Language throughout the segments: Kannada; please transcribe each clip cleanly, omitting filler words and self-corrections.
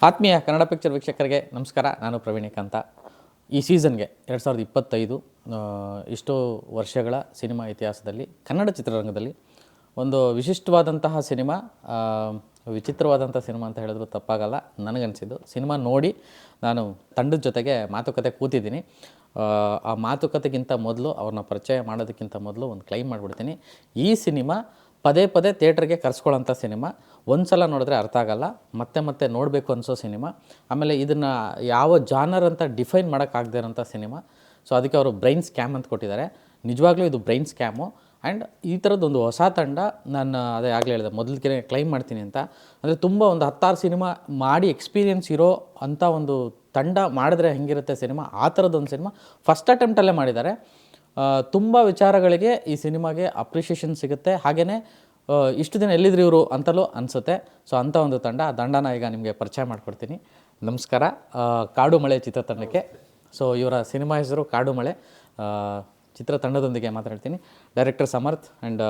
ಆತ್ಮೀಯ ಕನ್ನಡ ಪಿಕ್ಚರ್ ವೀಕ್ಷಕರಿಗೆ ನಮಸ್ಕಾರ. ನಾನು ಪ್ರವೀಣಿಕಾಂತ. ಈ ಸೀಸನ್ಗೆ 2025 ಇಷ್ಟೋ ವರ್ಷಗಳ ಸಿನಿಮಾ ಇತಿಹಾಸದಲ್ಲಿ ಕನ್ನಡ ಚಿತ್ರರಂಗದಲ್ಲಿ ಒಂದು ವಿಶಿಷ್ಟವಾದಂತಹ ಸಿನಿಮಾ, ವಿಚಿತ್ರವಾದಂಥ ಸಿನಿಮಾ ಅಂತ ಹೇಳಿದ್ರು ತಪ್ಪಾಗಲ್ಲ. ನನಗನ್ಸಿದ್ದು ಸಿನಿಮಾ ನೋಡಿ ನಾನು ತಂಡದ ಜೊತೆಗೆ ಮಾತುಕತೆ ಕೂತಿದ್ದೀನಿ. ಆ ಮಾತುಕತೆಗಿಂತ ಮೊದಲು ಅವ್ರನ್ನ ಪರಿಚಯ ಮಾಡೋದಕ್ಕಿಂತ ಮೊದಲು ಒಂದು ಕ್ಲೈಮ್ ಮಾಡಿಬಿಡ್ತೀನಿ. ಈ ಸಿನಿಮಾ ಪದೇ ಪದೇ ಥಿಯೇಟ್ರಿಗೆ ಕರೆಸ್ಕೊಳ್ಳೋಂಥ ಸಿನಿಮಾ. ಒಂದು ಸಲ ನೋಡಿದ್ರೆ ಅರ್ಥ ಆಗಲ್ಲ, ಮತ್ತೆ ಮತ್ತೆ ನೋಡಬೇಕು ಅನಿಸೋ ಸಿನಿಮಾ. ಆಮೇಲೆ ಇದನ್ನು ಯಾವ ಜಾನರ್ ಅಂತ ಡಿಫೈನ್ ಮಾಡೋಕ್ಕಾಗದೇ ಇರೋಂಥ ಸಿನಿಮಾ. ಸೊ ಅದಕ್ಕೆ ಅವರು ಬ್ರೈನ್ ಸ್ಕ್ಯಾಮ್ ಅಂತ ಕೊಟ್ಟಿದ್ದಾರೆ. ನಿಜವಾಗ್ಲೂ ಇದು ಬ್ರೈನ್ ಸ್ಕ್ಯಾಮು. ಆ್ಯಂಡ್ ಈ ಥರದ್ದೊಂದು ಹೊಸ ತಂಡ, ನಾನು ಅದೇ ಆಗಲೇ ಹೇಳಿದೆ ಮೊದಲಿಗೆ ಕ್ಲೈಮ್ ಮಾಡ್ತೀನಿ ಅಂತ. ಅಂದರೆ ತುಂಬ ಒಂದು 10-6 ಸಿನಿಮಾ ಮಾಡಿ ಎಕ್ಸ್ಪೀರಿಯೆನ್ಸ್ ಇರೋ ಅಂಥ ಒಂದು ತಂಡ ಮಾಡಿದ್ರೆ ಹೆಂಗಿರುತ್ತೆ ಸಿನಿಮಾ, ಆ ಥರದ್ದೊಂದು ಸಿನಿಮಾ ಫಸ್ಟ್ ಅಟೆಂಪ್ಟಲ್ಲೇ ಮಾಡಿದ್ದಾರೆ. ತುಂಬ ವಿಚಾರಗಳಿಗೆ ಈ ಸಿನಿಮಾಗೆ ಅಪ್ರಿಷಿಯೇಷನ್ ಸಿಗುತ್ತೆ. ಹಾಗೆಯೇ ಇಷ್ಟು ದಿನ ಎಲ್ಲಿದ್ರು ಇವರು ಅಂತಲೂ ಅನಿಸುತ್ತೆ. ಸೊ ಅಂಥ ಒಂದು ತಂಡ, ಆ ತಂಡನ ಈಗ ನಿಮಗೆ ಪರಿಚಯ ಮಾಡಿಕೊಡ್ತೀನಿ. ನಮಸ್ಕಾರ. ಕಾಡು ಮಳೆ ಚಿತ್ರತಂಡಕ್ಕೆ. ಸೊ ಇವರ ಸಿನಿಮಾ ಹೆಸರು ಕಾಡು ಮಳೆ. ಚಿತ್ರತಂಡದೊಂದಿಗೆ ಮಾತಾಡ್ತೀನಿ. Director Samarth and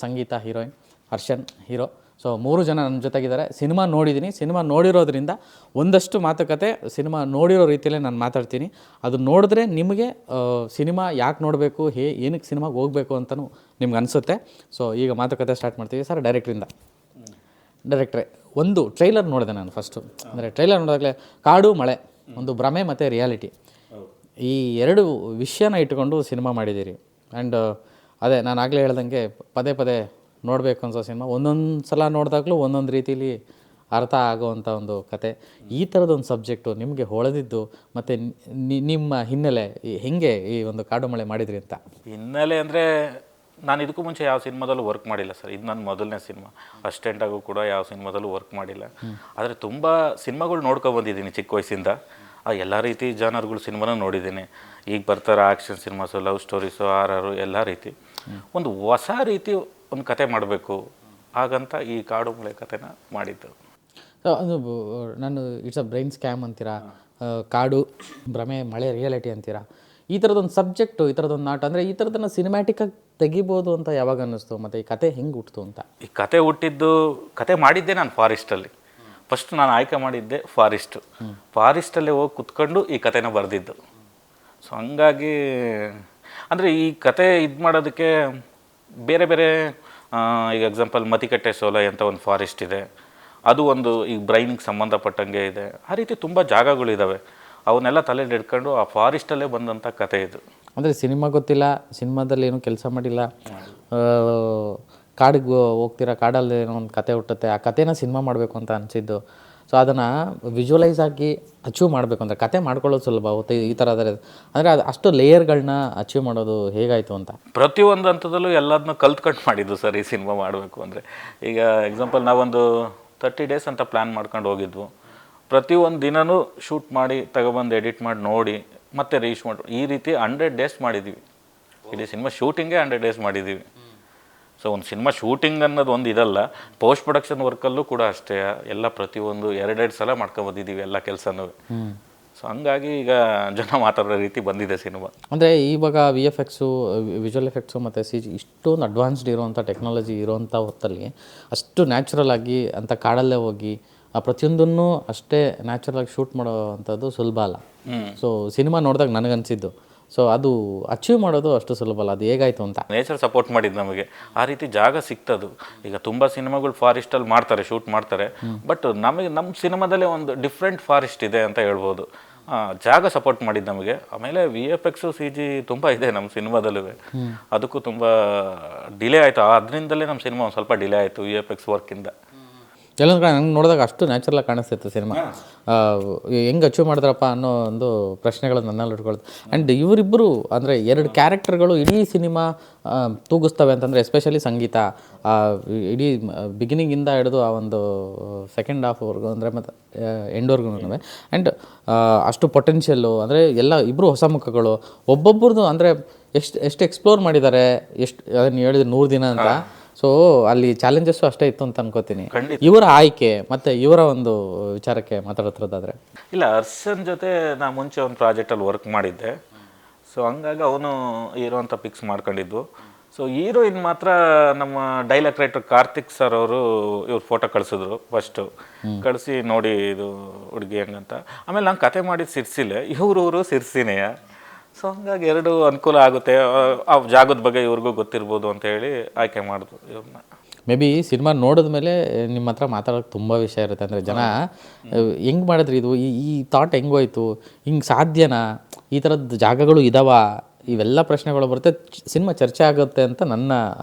Sangeetha heroine, Harshan hero. So 3 ಜನ ನನ್ನ ಜೊತೆಗಿದ್ದಾರೆ. ಸಿನಿಮಾ ನೋಡಿದ್ದೀನಿ. ಸಿನಿಮಾ ನೋಡಿರೋದ್ರಿಂದ ಒಂದಷ್ಟು ಮಾತುಕತೆ ಸಿನಿಮಾ ನೋಡಿರೋ ರೀತಿಯಲ್ಲೇ ನಾನು ಮಾತಾಡ್ತೀನಿ. ಅದು ನೋಡಿದ್ರೆ ನಿಮಗೆ ಸಿನಿಮಾ ಯಾಕೆ ನೋಡಬೇಕು, ಏನಕ್ಕೆ ಸಿನಿಮಾಗೆ ಹೋಗಬೇಕು ಅಂತಲೂ ನಿಮ್ಗೆ ಅನಿಸುತ್ತೆ. ಸೊ ಈಗ ಮಾತುಕತೆ ಸ್ಟಾರ್ಟ್ ಮಾಡ್ತೀವಿ. ಸರ್, ಡೈರೆಕ್ಟ್ರೇ, ಒಂದು ಟ್ರೈಲರ್ ನೋಡಿದೆ ನಾನು ಫಸ್ಟು. ಅಂದರೆ ಟ್ರೈಲರ್ ನೋಡಿದಾಗಲೇ ಕಾಡು ಮಳೆ, ಒಂದು ಭ್ರಮೆ ಮತ್ತು ರಿಯಾಲಿಟಿ, ಈ 2 ವಿಷಯನ ಇಟ್ಕೊಂಡು ಸಿನಿಮಾ ಮಾಡಿದ್ದೀರಿ. ಆ್ಯಂಡ್ ಅದೇ ನಾನು ಆಗಲೇ ಹೇಳ್ದಂಗೆ ಪದೇ ಪದೇ ನೋಡಬೇಕು ಅನ್ಸೋ ಸಿನಿಮಾ. ಒಂದೊಂದು ಸಲ ನೋಡಿದಾಗಲೂ ಒಂದೊಂದು ರೀತಿಲಿ ಅರ್ಥ ಆಗೋವಂಥ ಒಂದು ಕತೆ. ಈ ಥರದೊಂದು ಸಬ್ಜೆಕ್ಟು ನಿಮಗೆ ಹೊಳೆದಿದ್ದು ಮತ್ತು ನಿಮ್ಮ ಹಿನ್ನೆಲೆ ಹೆಂಗೆ ಈ ಒಂದು ಕಾಡು ಮಳೆ ಮಾಡಿದ್ರಿ ಅಂತ? ಹಿನ್ನೆಲೆ ಅಂದರೆ ನಾನು ಇದಕ್ಕೂ ಮುಂಚೆ ಯಾವ ಸಿನಿಮಾದಲ್ಲೂ ವರ್ಕ್ ಮಾಡಿಲ್ಲ ಸರ್. ಇದು ನನ್ನ ಮೊದಲನೇ ಸಿನಿಮಾ. ಅಸಿಸ್ಟೆಂಟಾಗೂ ಕೂಡ ಯಾವ ಸಿನಿಮಾದಲ್ಲೂ ವರ್ಕ್ ಮಾಡಿಲ್ಲ. ಆದರೆ ತುಂಬ ಸಿನಿಮಾಗಳು ನೋಡ್ಕೊಬಂದಿದ್ದೀನಿ ಚಿಕ್ಕ ವಯಸ್ಸಿಂದ. ಎಲ್ಲ ರೀತಿ ಜಾನರ್ಗಳು ಸಿನಿಮಾನ ನೋಡಿದ್ದೀನಿ. ಈಗ ಬರ್ತಾರೆ ಆ್ಯಕ್ಷನ್ ಸಿನಿಮಾಸು, ಲವ್ ಸ್ಟೋರೀಸು, ಆರ್ ಎಲ್ಲ ರೀತಿ. ಒಂದು ಹೊಸ ರೀತಿ ಒಂದು ಕತೆ ಮಾಡಬೇಕು, ಹಾಗಂತ ಈ ಕಾಡು ಮಳೆ ಕತೆನ ಮಾಡಿದ್ದು. ಸೊ ಅದು ನಾನು ಇಟ್ಸ್ ಅ ಬ್ರೈನ್ ಸ್ಕ್ಯಾಮ್ ಅಂತೀರಾ, ಕಾಡು ಭ್ರಮೆ ಮಳೆ ರಿಯಾಲಿಟಿ ಅಂತೀರಾ. ಈ ಥರದೊಂದು ಸಬ್ಜೆಕ್ಟು, ಈ ಥರದೊಂದು ನಾಟ, ಅಂದರೆ ಈ ಥರದನ್ನು ಸಿನಿಮ್ಯಾಟಿಕ್ಕಾಗಿ ತೆಗಿಬೋದು ಅಂತ ಯಾವಾಗ ಅನ್ನಿಸ್ತು? ಮತ್ತು ಈ ಕತೆ ಹೆಂಗೆ ಹುಟ್ಟಿತು ಅಂತ? ಈ ಕತೆ ಹುಟ್ಟಿದ್ದು, ಕತೆ ಮಾಡಿದ್ದೆ ನಾನು ಫಾರೆಸ್ಟಲ್ಲಿ. ಫಸ್ಟ್ ನಾನು ಆಯ್ಕೆ ಮಾಡಿದ್ದೆ ಫಾರೆಸ್ಟಲ್ಲೇ ಹೋಗಿ ಕುತ್ಕೊಂಡು ಈ ಕತೆನ ಬರೆದಿದ್ದು. ಸೊ ಹಂಗಾಗಿ ಅಂದರೆ ಈ ಕತೆ ಇದು ಮಾಡೋದಕ್ಕೆ ಬೇರೆ ಬೇರೆ, ಈಗ ಎಕ್ಸಾಂಪಲ್ ಮತಿಕಟ್ಟೆ ಸೋಲೆ ಅಂತ ಒಂದು ಫಾರೆಸ್ಟ್ ಇದೆ. ಅದು ಒಂದು ಈಗ ಬ್ರೈನ್ಗೆ ಸಂಬಂಧಪಟ್ಟಂಗೆ ಇದೆ. ಆ ರೀತಿ ತುಂಬ ಜಾಗಗಳಿದ್ದಾವೆ. ಅವನ್ನೆಲ್ಲ ತಲೆಯಲ್ಲಿ ಇಟ್ಕೊಂಡು ಆ ಫಾರೆಸ್ಟಲ್ಲೇ ಬಂದಂಥ ಕತೆ ಇದು. ಅಂದರೆ ಸಿನಿಮಾ ಗೊತ್ತಿಲ್ಲ, ಸಿನಿಮಾದಲ್ಲಿ ಏನೂ ಕೆಲಸ ಮಾಡಿಲ್ಲ, ಕಾಡಿಗೆ ಹೋಗ್ತೀರಾ, ಕಾಡಲ್ಲಿ ಏನೋ ಒಂದು ಕತೆ ಹುಟ್ಟುತ್ತೆ, ಆ ಕತೆನ ಸಿನಿಮಾ ಮಾಡಬೇಕು ಅಂತ ಅನಿಸಿದ್ದು. ಸೊ ಅದನ್ನು ವಿಜುವಲೈಸ್ ಆಗಿ ಅಚೀವ್ ಮಾಡಬೇಕು ಅಂದರೆ ಕತೆ ಮಾಡ್ಕೊಳ್ಳೋದು ಸುಲಭ ಹೊತ್ತು ಈ ಥರ ಆದರೆ. ಅಂದರೆ ಅದು ಅಷ್ಟು ಲೇಯರ್ಗಳನ್ನ ಅಚೀವ್ ಮಾಡೋದು ಹೇಗಾಯಿತು ಅಂತ? ಪ್ರತಿಯೊಂದು ಹಂತದಲ್ಲೂ ಎಲ್ಲದನ್ನೂ ಕಲ್ತ್ಕೊಂಡು ಮಾಡಿದ್ದು ಸರ್ ಈ ಸಿನಿಮಾ ಮಾಡಬೇಕು ಅಂದರೆ. ಈಗ ಎಕ್ಸಾಂಪಲ್ ನಾವೊಂದು 30 ಡೇಸ್ ಅಂತ ಪ್ಲ್ಯಾನ್ ಮಾಡ್ಕೊಂಡು ಹೋಗಿದ್ವು. ಪ್ರತಿಯೊಂದು ದಿನವೂ ಶೂಟ್ ಮಾಡಿ ತಗೊಬಂದು ಎಡಿಟ್ ಮಾಡಿ ನೋಡಿ ಮತ್ತೆ ರೀಚ್ ಮಾಡಿ, ಈ ರೀತಿ 100 ಡೇಸ್ ಮಾಡಿದ್ದೀವಿ. ಇಡೀ ಸಿನಿಮಾ ಶೂಟಿಂಗೇ 100 ಡೇಸ್ ಮಾಡಿದ್ದೀವಿ. ಸೊ ಒಂದು ಸಿನಿಮಾ ಶೂಟಿಂಗ್ ಅನ್ನೋದು ಒಂದು ಇದಲ್ಲ, ಪೋಸ್ಟ್ ಪ್ರೊಡಕ್ಷನ್ ವರ್ಕಲ್ಲೂ ಕೂಡ ಅಷ್ಟೇ. ಎಲ್ಲ ಪ್ರತಿಯೊಂದು 2 ಸಲ ಮಾಡ್ಕೊಬಂದಿದ್ದೀವಿ ಎಲ್ಲ ಕೆಲಸನೂ. ಸೊ ಹಂಗಾಗಿ ಈಗ ಜನ ಮಾತಾಡೋ ರೀತಿ ಬಂದಿದೆ ಸಿನಿಮಾ. ಅಂದರೆ ಇವಾಗ VFX, ವಿಜುವಲ್ ಎಫೆಕ್ಟ್ಸು ಮತ್ತು CG ಇಷ್ಟೊಂದು ಅಡ್ವಾನ್ಸ್ಡ್ ಇರೋವಂಥ ಟೆಕ್ನಾಲಜಿ ಇರೋವಂಥ ಹೊತ್ತಲ್ಲಿ ಅಷ್ಟು ನ್ಯಾಚುರಲ್ ಆಗಿ ಅಂತ ಕಾಡಲ್ಲೇ ಹೋಗಿ ಆ ಪ್ರತಿಯೊಂದನ್ನು ಅಷ್ಟೇ ನ್ಯಾಚುರಲ್ ಆಗಿ ಶೂಟ್ ಮಾಡೋ ಅಂಥದ್ದು ಸುಲಭ ಅಲ್ಲ. ಸೊ ಸಿನಿಮಾ ನೋಡಿದಾಗ ನನಗನ್ಸಿದ್ದು, ಸೊ ಅದು ಅಚೀವ್ ಮಾಡೋದು ಅಷ್ಟು ಸುಲಭ ಅಲ್ಲ. ಅದು ಹೇಗಾಯಿತು ಅಂತ? ನೇಚರ್ ಸಪೋರ್ಟ್ ಮಾಡಿದ್ದು ನಮಗೆ. ಆ ರೀತಿ ಜಾಗ ಸಿಗ್ತದು. ಈಗ ತುಂಬ ಸಿನಿಮಾಗಳು ಫಾರೆಸ್ಟಲ್ಲಿ ಮಾಡ್ತಾರೆ, ಶೂಟ್ ಮಾಡ್ತಾರೆ. ಬಟ್ ನಮ್ಮ ಸಿನಿಮಾದಲ್ಲೇ ಒಂದು ಡಿಫ್ರೆಂಟ್ ಫಾರೆಸ್ಟ್ ಇದೆ ಅಂತ ಹೇಳ್ಬೋದು. ಜಾಗ ಸಪೋರ್ಟ್ ಮಾಡಿದ್ದು ನಮಗೆ. ಆಮೇಲೆ VFX CG ತುಂಬ ಇದೆ ನಮ್ಮ ಸಿನಿಮಾದಲ್ಲೂ. ಅದಕ್ಕೂ ತುಂಬ ಡಿಲೇ ಆಯಿತು. ಅದರಿಂದಲೇ ನಮ್ಮ ಸಿನಿಮಾ ಒಂದು ಸ್ವಲ್ಪ ಡಿಲೇ ಆಯಿತು VFX ವರ್ಕಿಂದ. ಎಲ್ಲೊಂದು ಕಡೆ ನಂಗೆ ನೋಡಿದಾಗ ಅಷ್ಟು ನ್ಯಾಚುರಲಾಗಿ ಕಾಣಿಸ್ತಿತ್ತು ಸಿನಿಮಾ. ಹೆಂಗೆ ಅಚೀವ್ ಮಾಡಿದ್ರಪ್ಪ ಅನ್ನೋ ಒಂದು ಪ್ರಶ್ನೆಗಳು ನನ್ನಲ್ಲಿ ಇಟ್ಕೊಳ್ತು. ಆ್ಯಂಡ್ ಇವರಿಬ್ಬರು ಅಂದರೆ 2 ಕ್ಯಾರೆಕ್ಟರ್ಗಳು ಇಡೀ ಸಿನಿಮಾ ತೂಗಿಸ್ತವೆ ಅಂತಂದರೆ, ಎಸ್ಪೆಷಲಿ ಸಂಗೀತ ಇಡೀ ಬಿಗಿನಿಂಗಿಂದ ಹಿಡಿದು ಆ ಒಂದು ಸೆಕೆಂಡ್ ಹಾಫ್ವರೆಗೂ ಅಂದರೆ ಮತ್ತು ಎಂಡ್ವರೆಗೂ. ಆ್ಯಂಡ್ ಅಷ್ಟು ಪೊಟೆನ್ಷಿಯಲ್ಲು, ಅಂದರೆ ಎಲ್ಲ ಇಬ್ಬರು ಹೊಸ ಮುಖಗಳು. ಒಬ್ಬೊಬ್ರದ್ದು ಅಂದರೆ ಎಷ್ಟು ಎಕ್ಸ್ಪ್ಲೋರ್ ಮಾಡಿದ್ದಾರೆ. ಎಷ್ಟು ಅದನ್ನು ಹೇಳಿದ್ರು 100 ದಿನ ಅಂತ. ಸೊ ಅಲ್ಲಿ ಚಾಲೆಂಜಸ್ಸು ಅಷ್ಟೇ ಇತ್ತು ಅಂತ ಅನ್ಕೋತೀನಿ. ಇವರ ಆಯ್ಕೆ ಮತ್ತು ಇವರ ಒಂದು ವಿಚಾರಕ್ಕೆ ಮಾತಾಡೋದ್ರದ್ದಾದರೆ, ಇಲ್ಲ, ಹರ್ಷನ್ ಜೊತೆ ನಾ ಮುಂಚೆ ಒಂದು ಪ್ರಾಜೆಕ್ಟಲ್ಲಿ ವರ್ಕ್ ಮಾಡಿದ್ದೆ. ಸೊ ಹಂಗಾಗಿ ಅವನು ಹೀರೋ ಅಂತ ಫಿಕ್ಸ್ ಮಾಡ್ಕೊಂಡಿದ್ದು. ಸೊ ಹೀರೋಯಿನ್ ಮಾತ್ರ ನಮ್ಮ ಡೈಲಾಗ್ ರೈಟರ್ ಕಾರ್ತಿಕ್ ಸರ್ ಅವರು ಇವ್ರು ಫೋಟೋ ಕಳಿಸಿದ್ರು ಫಸ್ಟು, ಕಳಿಸಿ ನೋಡಿ ಇದು ಹುಡುಗಿ ಹಂಗಂತ. ಆಮೇಲೆ ನಾನು ಕತೆ ಮಾಡಿದ ಸಿರ್ಸಿಲೆ, ಇವರು ಸಿರ್ಸಿನೆಯ. ಸೊ ಹಂಗಾಗಿ ಎರಡು ಅನುಕೂಲ ಆಗುತ್ತೆ, ಆ ಜಾಗದ ಬಗ್ಗೆ ಇವ್ರಿಗೂ ಗೊತ್ತಿರ್ಬೋದು ಅಂತ ಹೇಳಿ ಆಯ್ಕೆ ಮಾಡಿದ್ರು ಇವ್ರನ್ನ. ಮೇ ಬಿ ಸಿನಿಮಾ ನೋಡಿದ್ಮೇಲೆ ನಿಮ್ಮ ಹತ್ರ ಮಾತಾಡೋಕ್ಕೆ ತುಂಬ ವಿಷಯ ಇರುತ್ತೆ. ಅಂದರೆ ಜನ ಹೆಂಗೆ ಮಾಡಿದ್ರಿ ಇದು, ಈ ಥಾಟ್ ಹೆಂಗೋಯ್ತು, ಹಿಂಗೆ ಸಾಧ್ಯನಾ, ಈ ಥರದ್ದು ಜಾಗಗಳು ಇದಾವ, ಇವೆಲ್ಲ ಪ್ರಶ್ನೆಗಳು ಬರುತ್ತೆ, ಸಿನಿಮಾ ಚರ್ಚೆ ಆಗುತ್ತೆ ಅಂತ ನನ್ನ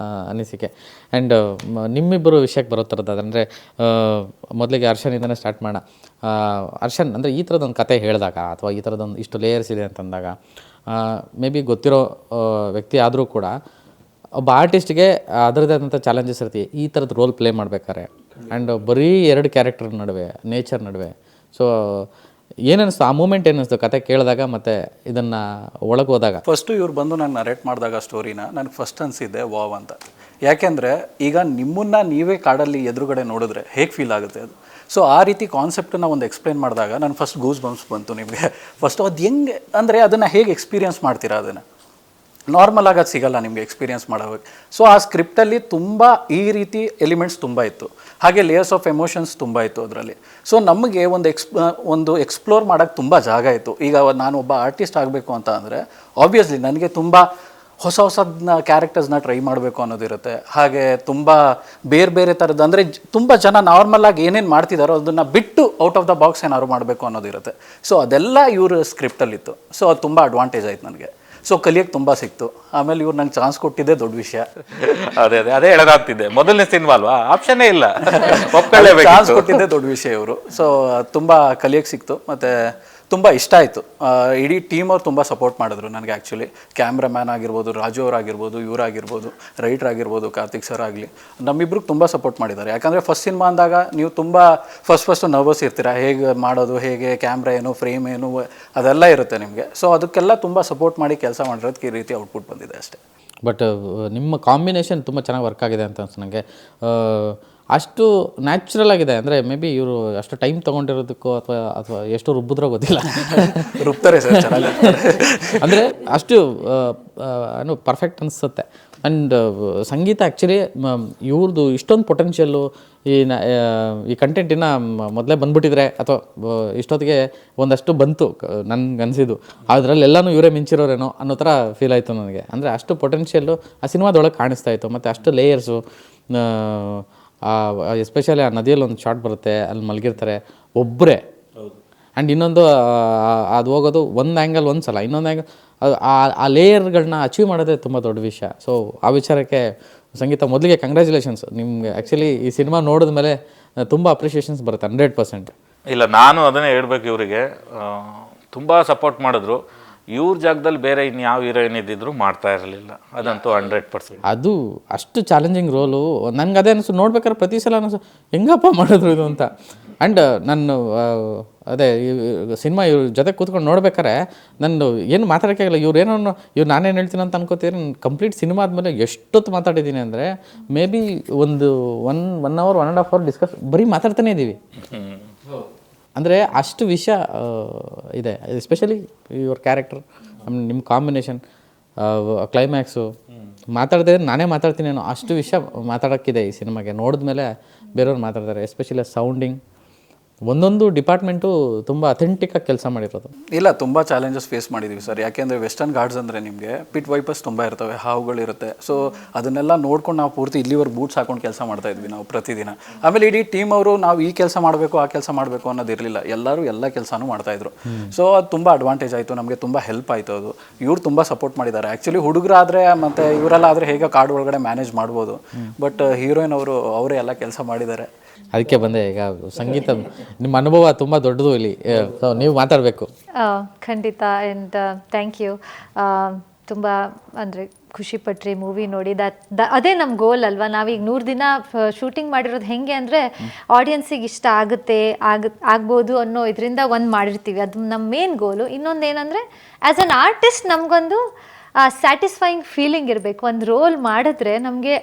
ಅನಿಸಿಕೆ. ಆ್ಯಂಡ್ ನಿಮ್ಮಿಬ್ಬರು ವಿಷಯಕ್ಕೆ ಬರೋ ಥರದ್ದು ಅಂದರೆ ಮೊದಲಿಗೆ ಹರ್ಷನಿಂದನೇ ಸ್ಟಾರ್ಟ್ ಮಾಡೋಣ. ಹರ್ಷನ್ ಅಂದರೆ ಈ ಥರದೊಂದು ಕತೆ ಹೇಳಿದಾಗ ಅಥವಾ ಈ ಥರದೊಂದು ಇಷ್ಟು ಲೇಯರ್ಸ್ ಇದೆ ಅಂತಂದಾಗ ಮೇ ಬಿ ಗೊತ್ತಿರೋ ವ್ಯಕ್ತಿ ಆದರೂ ಕೂಡ ಒಬ್ಬ ಆರ್ಟಿಸ್ಟ್ಗೆ ಅದರದ್ದೇ ಆದಂಥ ಚಾಲೆಂಜಸ್ ಇರ್ತೀವಿ ಈ ಥರದ್ದು ರೋಲ್ ಪ್ಲೇ ಮಾಡ್ಬೇಕಾರೆ. ಆ್ಯಂಡ್ ಬರೀ ಎರಡು ಕ್ಯಾರೆಕ್ಟರ್ ನಡುವೆ, ನೇಚರ್ ನಡುವೆ. ಸೊ ಏನಿಸ್ತು ಆ ಮೂಮೆಂಟ್, ಏನಿಸ್ತು ಕತೆ ಕೇಳಿದಾಗ ಮತ್ತು ಇದನ್ನು ಒಳಗೆ ಹೋದಾಗ? ಫಸ್ಟು ಇವ್ರು ಬಂದು ನಾನು ನರೇಟ್ ಮಾಡಿದಾಗ ಸ್ಟೋರಿನ ನನಗೆ ಫಸ್ಟ್ ಅನಿಸಿದ್ದೆ ವಾವ್ ಅಂತ. ಯಾಕೆಂದರೆ ಈಗ ನಿಮ್ಮನ್ನು ನೀವೇ ಕಾಡಲ್ಲಿ ಎದುರುಗಡೆ ನೋಡಿದ್ರೆ ಹೇಗೆ ಫೀಲ್ ಆಗುತ್ತೆ ಅದು. ಸೊ ಆ ರೀತಿ ಕಾನ್ಸೆಪ್ಟನ್ನ ಒಂದು ಎಕ್ಸ್ಪ್ಲೇನ್ ಮಾಡಿದಾಗ ನಾನು ಫಸ್ಟ್ ಗೂಸ್ ಬಂಪ್ಸ್ ಬಂತು ನಿಮಗೆ. ಫಸ್ಟ್ ಅದು ಹೆಂಗೆ ಅಂದರೆ ಅದನ್ನು ಹೇಗೆ ಎಕ್ಸ್ಪೀರಿಯನ್ಸ್ ಮಾಡ್ತೀರಾ, ಅದನ್ನು ನಾರ್ಮಲ್ ಆಗಿ ಅದು ಸಿಗಲ್ಲ ನಿಮಗೆ ಎಕ್ಸ್ಪೀರಿಯನ್ಸ್ ಮಾಡೋವಾಗ. ಸೊ ಆ ಸ್ಕ್ರಿಪ್ಟಲ್ಲಿ ತುಂಬ ಈ ರೀತಿ ಎಲಿಮೆಂಟ್ಸ್ ತುಂಬ ಇತ್ತು, ಹಾಗೆ ಲೇಯರ್ಸ್ ಆಫ್ ಎಮೋಷನ್ಸ್ ತುಂಬ ಇತ್ತು ಅದರಲ್ಲಿ. ಸೊ ನಮಗೆ ಒಂದು ಎಕ್ಸ್ಪ್ಲೋರ್ ಮಾಡೋಕ್ಕೆ ತುಂಬ ಜಾಗ ಇತ್ತು. ಈಗ ನಾನು ಒಬ್ಬ ಆರ್ಟಿಸ್ಟ್ ಆಗಬೇಕು ಅಂತ ಅಂದರೆ ಆಬ್ವಿಯಸ್ಲಿ ನನಗೆ ತುಂಬ ಹೊಸದನ್ನ ಕ್ಯಾರೆಕ್ಟರ್ಸ್ನ ಟ್ರೈ ಮಾಡಬೇಕು ಅನ್ನೋದಿರುತ್ತೆ. ಹಾಗೆ ತುಂಬ ಬೇರೆ ಥರದ್ದು ಅಂದರೆ ತುಂಬ ಜನ ನಾರ್ಮಲಾಗಿ ಏನೇನು ಮಾಡ್ತಿದ್ದಾರೋ ಅದನ್ನು ಬಿಟ್ಟು ಔಟ್ ಆಫ್ ದ ಬಾಕ್ಸ್ ಏನಾದ್ರು ಮಾಡಬೇಕು ಅನ್ನೋದಿರುತ್ತೆ. ಸೊ ಅದೆಲ್ಲ ಇವ್ರ ಸ್ಕ್ರಿಪ್ಟಲ್ಲಿತ್ತು. ಸೊ ಅದು ತುಂಬ ಅಡ್ವಾಂಟೇಜ್ ಆಯ್ತು ನನಗೆ. ಸೊ ಕಲಿಯೋಕ್ಕೆ ತುಂಬ ಸಿಕ್ತು. ಆಮೇಲೆ ಇವ್ರು ನಂಗೆ ಚಾನ್ಸ್ ಕೊಟ್ಟಿದ್ದೆ ದೊಡ್ಡ ವಿಷಯ. ಅದೇ ಹೇಳೋದಾಗ್ತಿದ್ದೆ, ಮೊದಲನೇ ಸಿನಿಮಾ ಅಲ್ವಾ, ಆಪ್ಷನ್ನೇ ಇಲ್ಲ, ಚಾನ್ಸ್ ಕೊಟ್ಟಿದ್ದೆ ದೊಡ್ಡ ವಿಷಯ ಇವರು. ಸೊ ತುಂಬ ಕಲಿಯೋಕ್ಕೆ ಸಿಕ್ತು ಮತ್ತು ತುಂಬ ಇಷ್ಟ ಆಯಿತು. ಇಡೀ ಟೀಮ್ ಅವ್ರು ತುಂಬ ಸಪೋರ್ಟ್ ಮಾಡಿದ್ರು ನನಗೆ. ಆ್ಯಕ್ಚುಲಿ ಕ್ಯಾಮ್ರಾಮ್ಯಾನ್ ಆಗಿರ್ಬೋದು, ರಾಜು ಅವರಾಗಿರ್ಬೋದು, ಇವರಾಗಿರ್ಬೋದು, ರೈಟರ್ ಆಗಿರ್ಬೋದು, ಕಾರ್ತಿಕ್ ಸರ್ ಆಗಲಿ, ನಮ್ಮಿಬ್ರಿಗೆ ತುಂಬ ಸಪೋರ್ಟ್ ಮಾಡಿದ್ದಾರೆ. ಯಾಕಂದರೆ ಫಸ್ಟ್ ಸಿನಿಮಾ ಅಂದಾಗ ನೀವು ತುಂಬ ಫಸ್ಟು ನರ್ವಸ್ ಇರ್ತೀರ, ಹೇಗೆ ಮಾಡೋದು, ಹೇಗೆ ಕ್ಯಾಮ್ರಾ ಏನು, ಫ್ರೇಮ್ ಏನು, ಅದೆಲ್ಲ ಇರುತ್ತೆ ನಿಮಗೆ. ಸೊ ಅದಕ್ಕೆಲ್ಲ ತುಂಬ ಸಪೋರ್ಟ್ ಮಾಡಿ ಕೆಲಸ ಮಾಡಿರೋದಕ್ಕೆ ಈ ರೀತಿ ಔಟ್ಪುಟ್ ಬಂದಿದೆ ಅಷ್ಟೇ. ಬಟ್ ನಿಮ್ಮ ಕಾಂಬಿನೇಷನ್ ತುಂಬ ಚೆನ್ನಾಗಿ ವರ್ಕ್ ಆಗಿದೆ ಅಂತ ಅನ್ಸು ನನಗೆ. ಅಷ್ಟು ನ್ಯಾಚುರಲ್ ಆಗಿದೆ. ಅಂದರೆ ಮೇ ಬಿ ಇವರು ಅಷ್ಟು ಟೈಮ್ ತೊಗೊಂಡಿರೋದಕ್ಕೋ ಅಥವಾ ಎಷ್ಟು ರುಬ್ಬಿದ್ರೋ ಗೊತ್ತಿಲ್ಲ, ರುಬ್ತಾರೆ ಸರ್ ಚೆನ್ನಾಗಿ. ಅಂದರೆ ಅಷ್ಟು ಏನು ಪರ್ಫೆಕ್ಟ್ ಅನಿಸುತ್ತೆ. ಆ್ಯಂಡ್ ಸಂಗೀತ ಆ್ಯಕ್ಚುಲಿ ಇವ್ರದ್ದು ಇಷ್ಟೊಂದು ಪೊಟೆನ್ಷಿಯಲ್ಲು ಈ ಕಂಟೆಂಟಿನ ಮೊದಲೇ ಬಂದ್ಬಿಟ್ಟಿದ್ರೆ ಅಥವಾ ಇಷ್ಟೊತ್ತಿಗೆ ಒಂದಷ್ಟು ಬಂತು ನನಗನ್ಸಿದ್ದು, ಅದರಲ್ಲೆಲ್ಲನೂ ಇವರೇ ಮಿಂಚಿರೋರೇನೋ ಅನ್ನೋ ಥರ ಫೀಲ್ ಆಯಿತು ನನಗೆ. ಅಂದರೆ ಅಷ್ಟು ಪೊಟೆನ್ಷಿಯಲ್ಲು ಆ ಸಿನಿಮಾದೊಳಗೆ ಕಾಣಿಸ್ತಾ ಇತ್ತು. ಮತ್ತು ಅಷ್ಟು ಲೇಯರ್ಸು, ಎಸ್ಪೆಷಲಿ ಆ ನದಿಯಲ್ಲಿ ಒಂದು ಶಾಟ್ ಬರುತ್ತೆ, ಅಲ್ಲಿ ಮಲಗಿರ್ತಾರೆ ಒಬ್ಬರೇ. ಆ್ಯಂಡ್ ಇನ್ನೊಂದು ಅದು ಹೋಗೋದು ಒಂದು ಆ್ಯಂಗಲ್ ಒಂದು ಸಲ, ಇನ್ನೊಂದು ಆ್ಯಂಗಲ್, ಆ ಲೇಯರ್ಗಳನ್ನ ಅಚೀವ್ ಮಾಡೋದೇ ತುಂಬ ದೊಡ್ಡ ವಿಷಯ. ಸೊ ಆ ವಿಚಾರಕ್ಕೆ ಸಂಗೀತ ಮೊದಲಿಗೆ ಕಂಗ್ರ್ಯಾಚುಲೇಷನ್ಸ್ ನಿಮಗೆ. ಆ್ಯಕ್ಚುಲಿ ಈ ಸಿನಿಮಾ ನೋಡಿದ ಮೇಲೆ ತುಂಬ ಅಪ್ರಿಷಿಯೇಷನ್ಸ್ ಬರುತ್ತೆ 100%. ಇಲ್ಲ, ನಾನು ಅದನ್ನೇ ಹೇಳ್ಬೇಕು, ಇವರಿಗೆ ತುಂಬ ಸಪೋರ್ಟ್ ಮಾಡಿದ್ರು. ಇವ್ರ ಜಾಗದಲ್ಲಿ ಬೇರೆ ಇನ್ಯಾವ ಹೀರೋಯಿನ್ ಇದ್ದಿದ್ರು ಮಾಡ್ತಾ ಇರಲಿಲ್ಲ, ಅದಂತೂ 100%. ಅದು ಅಷ್ಟು ಚಾಲೆಂಜಿಂಗ್ ರೋಲು. ನನಗೆ ಅದೇ ಅನಿಸು, ನೋಡ್ಬೇಕಾದ್ರೆ ಪ್ರತಿ ಸಲ ಅನಿಸು ಹೆಂಗಪ್ಪ ಮಾಡಿದ್ರು ಇದು ಅಂತ. ಆ್ಯಂಡ್ ನಾನು ಅದೇ ಸಿನಿಮಾ ಇವ್ರ ಜೊತೆ ಕೂತ್ಕೊಂಡು ನೋಡ್ಬೇಕಾರೆ ನಾನು ಏನು ಮಾತಾಡೋಕ್ಕಾಗಲ್ಲ. ಇವ್ರು ನಾನೇನು ಹೇಳ್ತೀನಿ ಅಂತ ಅನ್ಕೋತೀರಿ. ನಾನು ಕಂಪ್ಲೀಟ್ ಸಿನಿಮಾ ಆದಮೇಲೆ ಎಷ್ಟೊತ್ತು ಮಾತಾಡಿದ್ದೀನಿ ಅಂದರೆ ಮೇ ಬಿ ಒಂದು ಒನ್ ಅವರ್ 1.5 ಅವರ್ ಡಿಸ್ಕಸ್ ಬರೀ ಮಾತಾಡ್ತಾನೇ ಇದ್ದೀವಿ. ಅಂದರೆ ಅಷ್ಟು ವಿಷಯ ಇದೆ. ಎಸ್ಪೆಷಲಿ ಯುವರ್ ಕ್ಯಾರೆಕ್ಟರ್, ನಿಮ್ಮ ಕಾಂಬಿನೇಷನ್, ಕ್ಲೈಮ್ಯಾಕ್ಸು ಮಾತಾಡಿದ್ರೆ ನಾನೇ ಮಾತಾಡ್ತೀನಿ ಅನ್ನೋ ಅಷ್ಟು ವಿಷಯ ಮಾತಾಡೋಕ್ಕಿದೆ ಈ ಸಿನಿಮಾಗೆ. ನೋಡಿದ್ಮೇಲೆ ಬೇರೆಯವ್ರು ಮಾತಾಡ್ತಾರೆ. ಎಸ್ಪೆಷಲಿ ಸೌಂಡಿಂಗ್, ಒಂದೊಂದು ಡಿಪಾರ್ಟ್ಮೆಂಟು ತುಂಬ ಅಥೆಂಟಿಕ್ಕಾಗಿ ಕೆಲಸ ಮಾಡಿರೋದು. ಇಲ್ಲ, ತುಂಬ ಚಾಲೆಂಜಸ್ ಫೇಸ್ ಮಾಡಿದ್ದೀವಿ ಸರ್. ಯಾಕೆಂದರೆ ವೆಸ್ಟರ್ನ್ ಘಾಟ್ಸ್ ಅಂದರೆ ನಿಮಗೆ ಪಿಟ್ ವೈಪರ್ಸ್ ತುಂಬ ಇರ್ತವೆ, ಹಾವುಗಳಿರುತ್ತೆ. ಸೊ ಅದನ್ನೆಲ್ಲ ನೋಡ್ಕೊಂಡು ನಾವು ಪೂರ್ತಿ ಇಲ್ಲಿವರೆಗೆ ಬೂಟ್ಸ್ ಹಾಕೊಂಡು ಕೆಲಸ ಮಾಡ್ತಾಯಿದ್ವಿ ನಾವು ಪ್ರತಿದಿನ. ಆಮೇಲೆ ಇಡೀ ಟೀಮ್ ಅವರು ನಾವು ಈ ಕೆಲಸ ಮಾಡಬೇಕು ಆ ಕೆಲಸ ಮಾಡಬೇಕು ಅನ್ನೋದಿರಲಿಲ್ಲ, ಎಲ್ಲರೂ ಎಲ್ಲ ಕೆಲಸನೂ ಮಾಡ್ತಾಯಿದ್ರು. ಸೊ ಅದು ತುಂಬ ಅಡ್ವಾಂಟೇಜ್ ಆಯಿತು ನಮಗೆ, ತುಂಬ ಹೆಲ್ಪ್ ಆಯಿತು ಅದು. ಇವ್ರು ತುಂಬ ಸಪೋರ್ಟ್ ಮಾಡಿದ್ದಾರೆ. ಆ್ಯಕ್ಚುಲಿ ಹುಡುಗರಾದರೆ ಮತ್ತು ಇವರೆಲ್ಲ ಆದರೆ ಹೇಗೆ ಕಾಡು ಒಳಗಡೆ ಮ್ಯಾನೇಜ್ ಮಾಡ್ಬೋದು, ಬಟ್ ಹೀರೋಯಿನ್ ಅವರೇ ಎಲ್ಲ ಕೆಲಸ ಮಾಡಿದ್ದಾರೆ. ಅದಕ್ಕೆ ಬಂದೆ. ಈಗ ಸಂಗೀತ ನಿಮ್ಮ ಅನುಭವ ತುಂಬ ದೊಡ್ಡದು ಇಲ್ಲಿ, ಸೊ ನೀವು ಮಾತಾಡಬೇಕು. ಖಂಡಿತ. And thank you. ತುಂಬ ಅಂದರೆ ಖುಷಿಪಟ್ರಿ ಮೂವಿ ನೋಡಿ. ಅದೇ ನಮ್ಮ ಗೋಲ್ ಅಲ್ವಾ. ನಾವೀಗ 100 ದಿನ ಶೂಟಿಂಗ್ ಮಾಡಿರೋದು ಹೆಂಗೆ ಅಂದರೆ ಆಡಿಯನ್ಸಿಗೆ ಇಷ್ಟ ಆಗುತ್ತೆ, ಆಗ್ಬೋದು ಅನ್ನೋ ಇದರಿಂದ ಒಂದು ಮಾಡಿರ್ತೀವಿ. ಅದು ನಮ್ಮ ಮೇನ್ ಗೋಲು. ಇನ್ನೊಂದು ಏನಂದರೆ ಆ್ಯಸ್ ಅನ್ ಆರ್ಟಿಸ್ಟ್ ನಮಗೊಂದು ಸ್ಯಾಟಿಸ್ಫೈಯಿಂಗ್ ಫೀಲಿಂಗ್ ಇರಬೇಕು. ಒಂದು ರೋಲ್ ಮಾಡಿದ್ರೆ ನಮಗೆ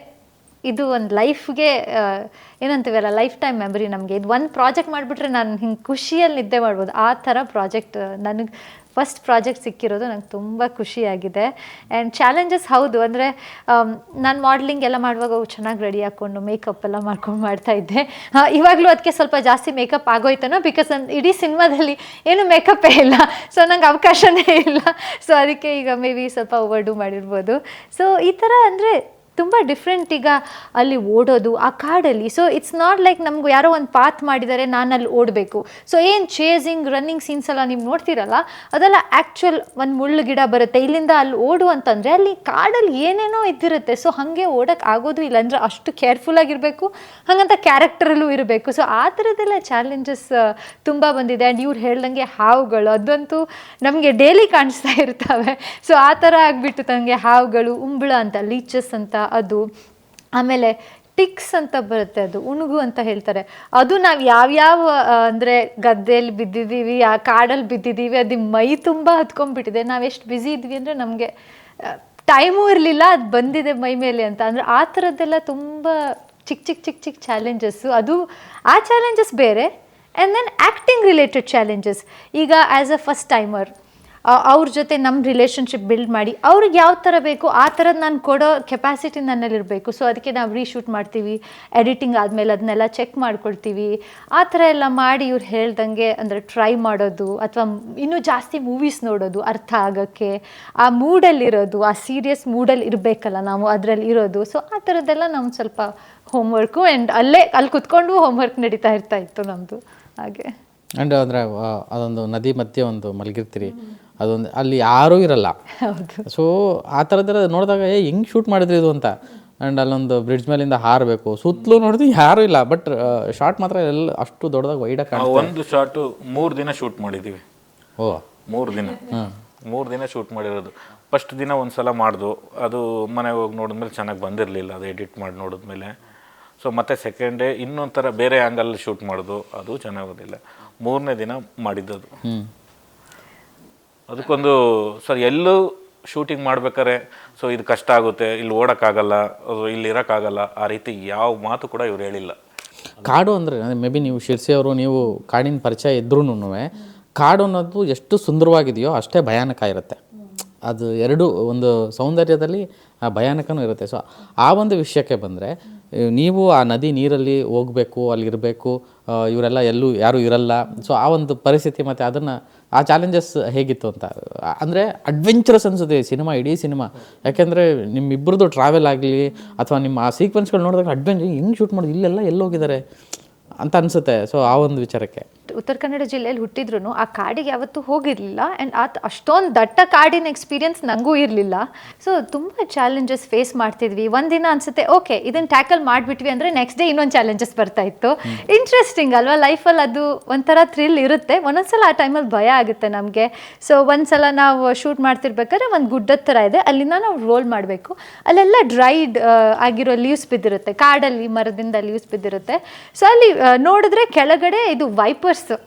ಇದು ಒಂದು ಲೈಫ್ಗೆ ಏನಂತೀವಲ್ಲ, ಲೈಫ್ ಟೈಮ್ ಮೆಮರಿ ನಮಗೆ. ಇದು ಒಂದು ಪ್ರಾಜೆಕ್ಟ್ ಮಾಡಿಬಿಟ್ರೆ ನಾನು ಹಿಂಗೆ ಖುಷಿಯಲ್ಲಿ ನಿದ್ದೆ ಮಾಡ್ಬೋದು, ಆ ಥರ ಪ್ರಾಜೆಕ್ಟ್ ನನಗೆ ಫಸ್ಟ್ ಪ್ರಾಜೆಕ್ಟ್ ಸಿಕ್ಕಿರೋದು ನಂಗೆ ತುಂಬ ಖುಷಿಯಾಗಿದೆ. ಆ್ಯಂಡ್ ಚಾಲೆಂಜಸ್ ಹೌದು, ಅಂದರೆ ನಾನು ಮಾಡಲಿಂಗ್ ಎಲ್ಲ ಮಾಡುವಾಗ ಚೆನ್ನಾಗಿ ರೆಡಿ ಹಾಕ್ಕೊಂಡು ಮೇಕಪ್ ಎಲ್ಲ ಮಾಡ್ಕೊಂಡು ಮಾಡ್ತಾಯಿದ್ದೆ. ಇವಾಗಲೂ ಅದಕ್ಕೆ ಸ್ವಲ್ಪ ಜಾಸ್ತಿ ಮೇಕಪ್ ಆಗೋಯ್ತಾನೋ, ಬಿಕಾಸ್ ನಾನು ಇಡೀ ಸಿನಿಮಾದಲ್ಲಿ ಏನು ಮೇಕಪ್ಪೇ ಇಲ್ಲ, ಸೊ ನಂಗೆ ಅವಕಾಶನೇ ಇಲ್ಲ. ಸೊ ಅದಕ್ಕೆ ಈಗ ಮೇ ಬಿ ಸ್ವಲ್ಪ ಓವರ್ಡು ಮಾಡಿರ್ಬೋದು. ಸೊ ಈ ಥರ ಅಂದರೆ ತುಂಬ ಡಿಫ್ರೆಂಟ್. ಈಗ ಅಲ್ಲಿ ಓಡೋದು ಆ ಕಾಡಲ್ಲಿ, ಸೊ ಇಟ್ಸ್ ನಾಟ್ ಲೈಕ್ ನಮಗೂ ಯಾರೋ ಒಂದು ಪಾತ್ ಮಾಡಿದ್ದಾರೆ ನಾನು ಅಲ್ಲಿ ಓಡಬೇಕು. ಸೊ ಏನು ಚೇಸಿಂಗ್ ರನ್ನಿಂಗ್ ಸೀನ್ಸ್ ಎಲ್ಲ ನೀವು ನೋಡ್ತೀರಲ್ಲ, ಅದೆಲ್ಲ ಆ್ಯಕ್ಚುಯಲ್ ಒಂದು ಮುಳ್ಳು ಗಿಡ ಬರುತ್ತೆ ಇಲ್ಲಿಂದ ಅಲ್ಲಿ ಓಡು ಅಂತಂದರೆ ಅಲ್ಲಿ ಕಾಡಲ್ಲಿ ಏನೇನೋ ಇದ್ದಿರುತ್ತೆ. ಸೊ ಹಾಗೆ ಓಡೋಕ್ಕೆ ಆಗೋದು ಇಲ್ಲ, ಅಂದರೆ ಅಷ್ಟು ಕೇರ್ಫುಲ್ಲಾಗಿರಬೇಕು, ಹಾಗಂತ ಕ್ಯಾರೆಕ್ಟರಲ್ಲೂ ಇರಬೇಕು. ಸೊ ಆ ಥರದ್ದೆಲ್ಲ ಚಾಲೆಂಜಸ್ ತುಂಬ ಬಂದಿದೆ. ಆ್ಯಂಡ್ ಇವ್ರು ಹೇಳ್ದಂಗೆ ಹಾವುಗಳು ಅದಂತೂ ನಮಗೆ ಡೈಲಿ ಕಾಣಿಸ್ತಾ ಇರ್ತವೆ. ಸೊ ಆ ಥರ ಆಗಿಬಿಟ್ಟು ನನಗೆ ಹಾವುಗಳು, ಉಂಬಳ ಅಂತ, ಲೀಚಸ್ ಅಂತ ಅದು, ಆಮೇಲೆ ಟಿಕ್ಸ್ ಅಂತ ಬರುತ್ತೆ, ಅದು ಉಣುಗು ಅಂತ ಹೇಳ್ತಾರೆ. ಅದು ನಾವು ಯಾವ್ಯಾವ ಅಂದರೆ ಗದ್ದೆಯಲ್ಲಿ ಬಿದ್ದಿದ್ದೀವಿ, ಆ ಕಾಡಲ್ಲಿ ಬಿದ್ದಿದ್ದೀವಿ, ಅದು ಮೈ ತುಂಬ ಹತ್ಕೊಂಡ್ಬಿಟ್ಟಿದೆ. ನಾವು ಎಷ್ಟು ಬ್ಯುಸಿ ಇದ್ವಿ ಅಂದರೆ ನಮಗೆ ಟೈಮೂ ಇರಲಿಲ್ಲ, ಅದು ಬಂದಿದೆ ಮೈ ಮೇಲೆ ಅಂತ. ಅಂದರೆ ಆ ಥರದ್ದೆಲ್ಲ ತುಂಬ ಚಿಕ್ಕ ಚಾಲೆಂಜಸ್ಸು. ಅದು ಆ ಚಾಲೆಂಜಸ್ ಬೇರೆ. And then acting related challenges. ಈಗ ಆ್ಯಸ್ ಅ ಫಸ್ಟ್ ಟೈಮರ್ ಅವ್ರ ಜೊತೆ ನಮ್ಮ ರಿಲೇಷನ್ಶಿಪ್ ಬಿಲ್ಡ್ ಮಾಡಿ ಅವ್ರಿಗೆ ಯಾವ ಥರ ಬೇಕು ಆ ಥರದ್ದು ನಾನು ಕೊಡೋ ಕೆಪಾಸಿಟಿ ನನ್ನಲ್ಲಿರಬೇಕು. ಸೊ ಅದಕ್ಕೆ ನಾವು ರೀಶೂಟ್ ಮಾಡ್ತೀವಿ, ಎಡಿಟಿಂಗ್ ಆದಮೇಲೆ ಅದನ್ನೆಲ್ಲ ಚೆಕ್ ಮಾಡ್ಕೊಳ್ತೀವಿ. ಆ ಥರ ಎಲ್ಲ ಮಾಡಿ ಇವ್ರು ಹೇಳ್ದಂಗೆ ಅಂದರೆ ಟ್ರೈ ಮಾಡೋದು, ಅಥವಾ ಇನ್ನೂ ಜಾಸ್ತಿ ಮೂವೀಸ್ ನೋಡೋದು ಅರ್ಥ ಆಗೋಕ್ಕೆ, ಆ ಮೂಡಲ್ಲಿರೋದು, ಆ ಸೀರಿಯಸ್ ಮೂಡಲ್ಲಿ ಇರಬೇಕಲ್ಲ ನಾವು ಅದರಲ್ಲಿ ಇರೋದು. ಸೊ ಆ ಥರದ್ದೆಲ್ಲ ನಮ್ಮ ಸ್ವಲ್ಪ ಹೋಮ್ವರ್ಕು. ಆ್ಯಂಡ್ ಅಲ್ಲಿ ಕುತ್ಕೊಂಡು ಹೋಮ್ವರ್ಕ್ ನಡೀತಾ ಇತ್ತು ನಮ್ಮದು ಹಾಗೆ. ಆ್ಯಂಡ್ ಅಂದರೆ ಅದೊಂದು ನದಿ ಮಧ್ಯೆ ಒಂದು ಮಲಗಿರ್ತೀರಿ, ಅದೊಂದು ಅಲ್ಲಿ ಯಾರೂ ಇರಲ್ಲ. ಸೊ ಆ ಥರದ್ದೆಲ್ಲ ನೋಡಿದಾಗ ಹೆಂಗೆ ಶೂಟ್ ಮಾಡಿದ್ರಿ ಇದು ಅಂತ. ಆ್ಯಂಡ್ ಅಲ್ಲೊಂದು ಬ್ರಿಡ್ಜ್ ಮೇಲಿಂದ ಹಾರಬೇಕು, ಸುತ್ತಲೂ ನೋಡಿದ್ವಿ ಯಾರೂ ಇಲ್ಲ, ಬಟ್ ಶಾರ್ಟ್ ಮಾತ್ರ ಎಲ್ಲ ಅಷ್ಟು ದೊಡ್ಡದಾಗಿ ವೈಡಾಗಿ ಕಾಣ್ತದೆ. ಒಂದು ಶಾರ್ಟು 3 ದಿನ ಶೂಟ್ ಮಾಡಿದ್ದೀವಿ. ಓ 3 ದಿನ ಶೂಟ್ ಮಾಡಿರೋದು. ಫಸ್ಟ್ ದಿನ ಒಂದು ಸಲ ಮಾಡ್ದು, ಅದು ಮನೆಗೆ ಹೋಗಿ ನೋಡಿದ್ಮೇಲೆ ಚೆನ್ನಾಗಿ ಬಂದಿರಲಿಲ್ಲ, ಅದು ಎಡಿಟ್ ಮಾಡಿ ನೋಡಿದ್ಮೇಲೆ. ಸೊ ಮತ್ತೆ ಸೆಕೆಂಡ್ ಡೇ ಇನ್ನೊಂಥರ ಬೇರೆ ಆ್ಯಂಗಲ್ ಶೂಟ್ ಮಾಡೋದು, ಅದು ಚೆನ್ನಾಗಿ ಬಂದಿಲ್ಲ. 3ನೇ ದಿನ ಮಾಡಿದ್ದದು. ಅದಕ್ಕೊಂದು ಸರ್ ಎಲ್ಲೂ ಶೂಟಿಂಗ್ ಮಾಡ್ಬೇಕಾರೆ ಸೊ ಇದು ಕಷ್ಟ ಆಗುತ್ತೆ, ಇಲ್ಲಿ ಓಡೋಕ್ಕಾಗಲ್ಲ, ಇಲ್ಲಿ ಇರೋಕ್ಕಾಗಲ್ಲ, ಆ ರೀತಿ ಯಾವ ಮಾತು ಕೂಡ ಇವ್ರು ಹೇಳಿಲ್ಲ. ಕಾಡು ಅಂದರೆ ಮೇ ಬಿ ನೀವು ಶಿರ್ಸಿ ಅವರು, ನೀವು ಕಾಡಿನ ಪರಿಚಯ ಇದ್ರೂ ಕಾಡು ಅನ್ನೋದು ಎಷ್ಟು ಸುಂದರವಾಗಿದೆಯೋ ಅಷ್ಟೇ ಭಯಾನಕ ಇರುತ್ತೆ. ಅದು ಎರಡು ಒಂದು ಸೌಂದರ್ಯದಲ್ಲಿ ಭಯಾನಕನೂ ಇರುತ್ತೆ. ಸೊ ಆ ಒಂದು ವಿಷಯಕ್ಕೆ ಬಂದರೆ, ನೀವು ಆ ನದಿ ನೀರಲ್ಲಿ ಹೋಗಬೇಕು, ಅಲ್ಲಿರಬೇಕು, ಇವರೆಲ್ಲ ಎಲ್ಲೂ ಯಾರೂ ಇರಲ್ಲ. ಸೊ ಆ ಒಂದು ಪರಿಸ್ಥಿತಿ ಮತ್ತು ಅದನ್ನು ಆ ಚಾಲೆಂಜಸ್ ಹೇಗಿತ್ತು ಅಂತ. ಅಂದರೆ ಅಡ್ವೆಂಚರಸ್ ಅನಿಸುತ್ತೆ ಸಿನಿಮಾ, ಇಡೀ ಸಿನಿಮಾ. ಯಾಕೆಂದರೆ ನಿಮ್ಮಿಬ್ಬರದು ಟ್ರಾವೆಲ್ ಆಗಲಿ ಅಥವಾ ನಿಮ್ಮ ಆ ಸೀಕ್ವೆನ್ಸ್ಗಳು ನೋಡಿದಾಗ ಅಡ್ವೆಂಚರ್ ಹೆಂಗೆ ಶೂಟ್ ಮಾಡೋದು, ಇಲ್ಲೆಲ್ಲ ಎಲ್ಲೋಗಿದ್ದಾರೆ ಅಂತ ಅನಿಸುತ್ತೆ. ಸೊ ಆ ಒಂದು ವಿಚಾರಕ್ಕೆ ಉತ್ತರ ಕನ್ನಡ ಜಿಲ್ಲೆಯಲ್ಲಿ ಹುಟ್ಟಿದ್ರು ಆ ಕಾಡಿಗೆ ಯಾವತ್ತೂ ಹೋಗಿರಲಿಲ್ಲ. ಆ್ಯಂಡ್ ಅಷ್ಟೊಂದು ದಟ್ಟ ಕಾಡಿನ ಎಕ್ಸ್ಪೀರಿಯನ್ಸ್ ನನಗೂ ಇರಲಿಲ್ಲ. ಸೊ ತುಂಬ ಚಾಲೆಂಜಸ್ ಫೇಸ್ ಮಾಡ್ತಿದ್ವಿ. ಒಂದಿನ ಅನಿಸುತ್ತೆ ಓಕೆ ಇದನ್ನು ಟ್ಯಾಕಲ್ ಮಾಡಿಬಿಟ್ವಿ ಅಂದರೆ ನೆಕ್ಸ್ಟ್ ಡೇ ಇನ್ನೊಂದು ಚಾಲೆಂಜಸ್ ಬರ್ತಾಯಿತ್ತು. ಇಂಟ್ರೆಸ್ಟಿಂಗ್ ಅಲ್ವಾ, ಲೈಫಲ್ಲಿ ಅದು ಒಂಥರ ಥ್ರಿಲ್ ಇರುತ್ತೆ. ಒಂದೊಂದ್ಸಲ ಆ ಟೈಮಲ್ಲಿ ಭಯ ಆಗುತ್ತೆ ನಮಗೆ. ಸೊ ಒಂದ್ಸಲ ನಾವು ಶೂಟ್ ಮಾಡ್ತಿರ್ಬೇಕಾದ್ರೆ ಒಂದು ಗುಡ್ಡದ ಥರ ಇದೆ, ಅಲ್ಲಿಂದ ನಾವು ರೋಲ್ ಮಾಡಬೇಕು. ಅಲ್ಲೆಲ್ಲ ಡ್ರೈಡ್ ಆಗಿರೋ ಲೀವ್ಸ್ ಬಿದ್ದಿರುತ್ತೆ, ಕಾಡಲ್ಲಿ ಮರದಿಂದ ಲೀವ್ಸ್ ಬಿದ್ದಿರುತ್ತೆ. ಸೊ ಅಲ್ಲಿ ನೋಡಿದ್ರೆ ಕೆಳಗಡೆ ಇದು ವೈಪರ್ಸ್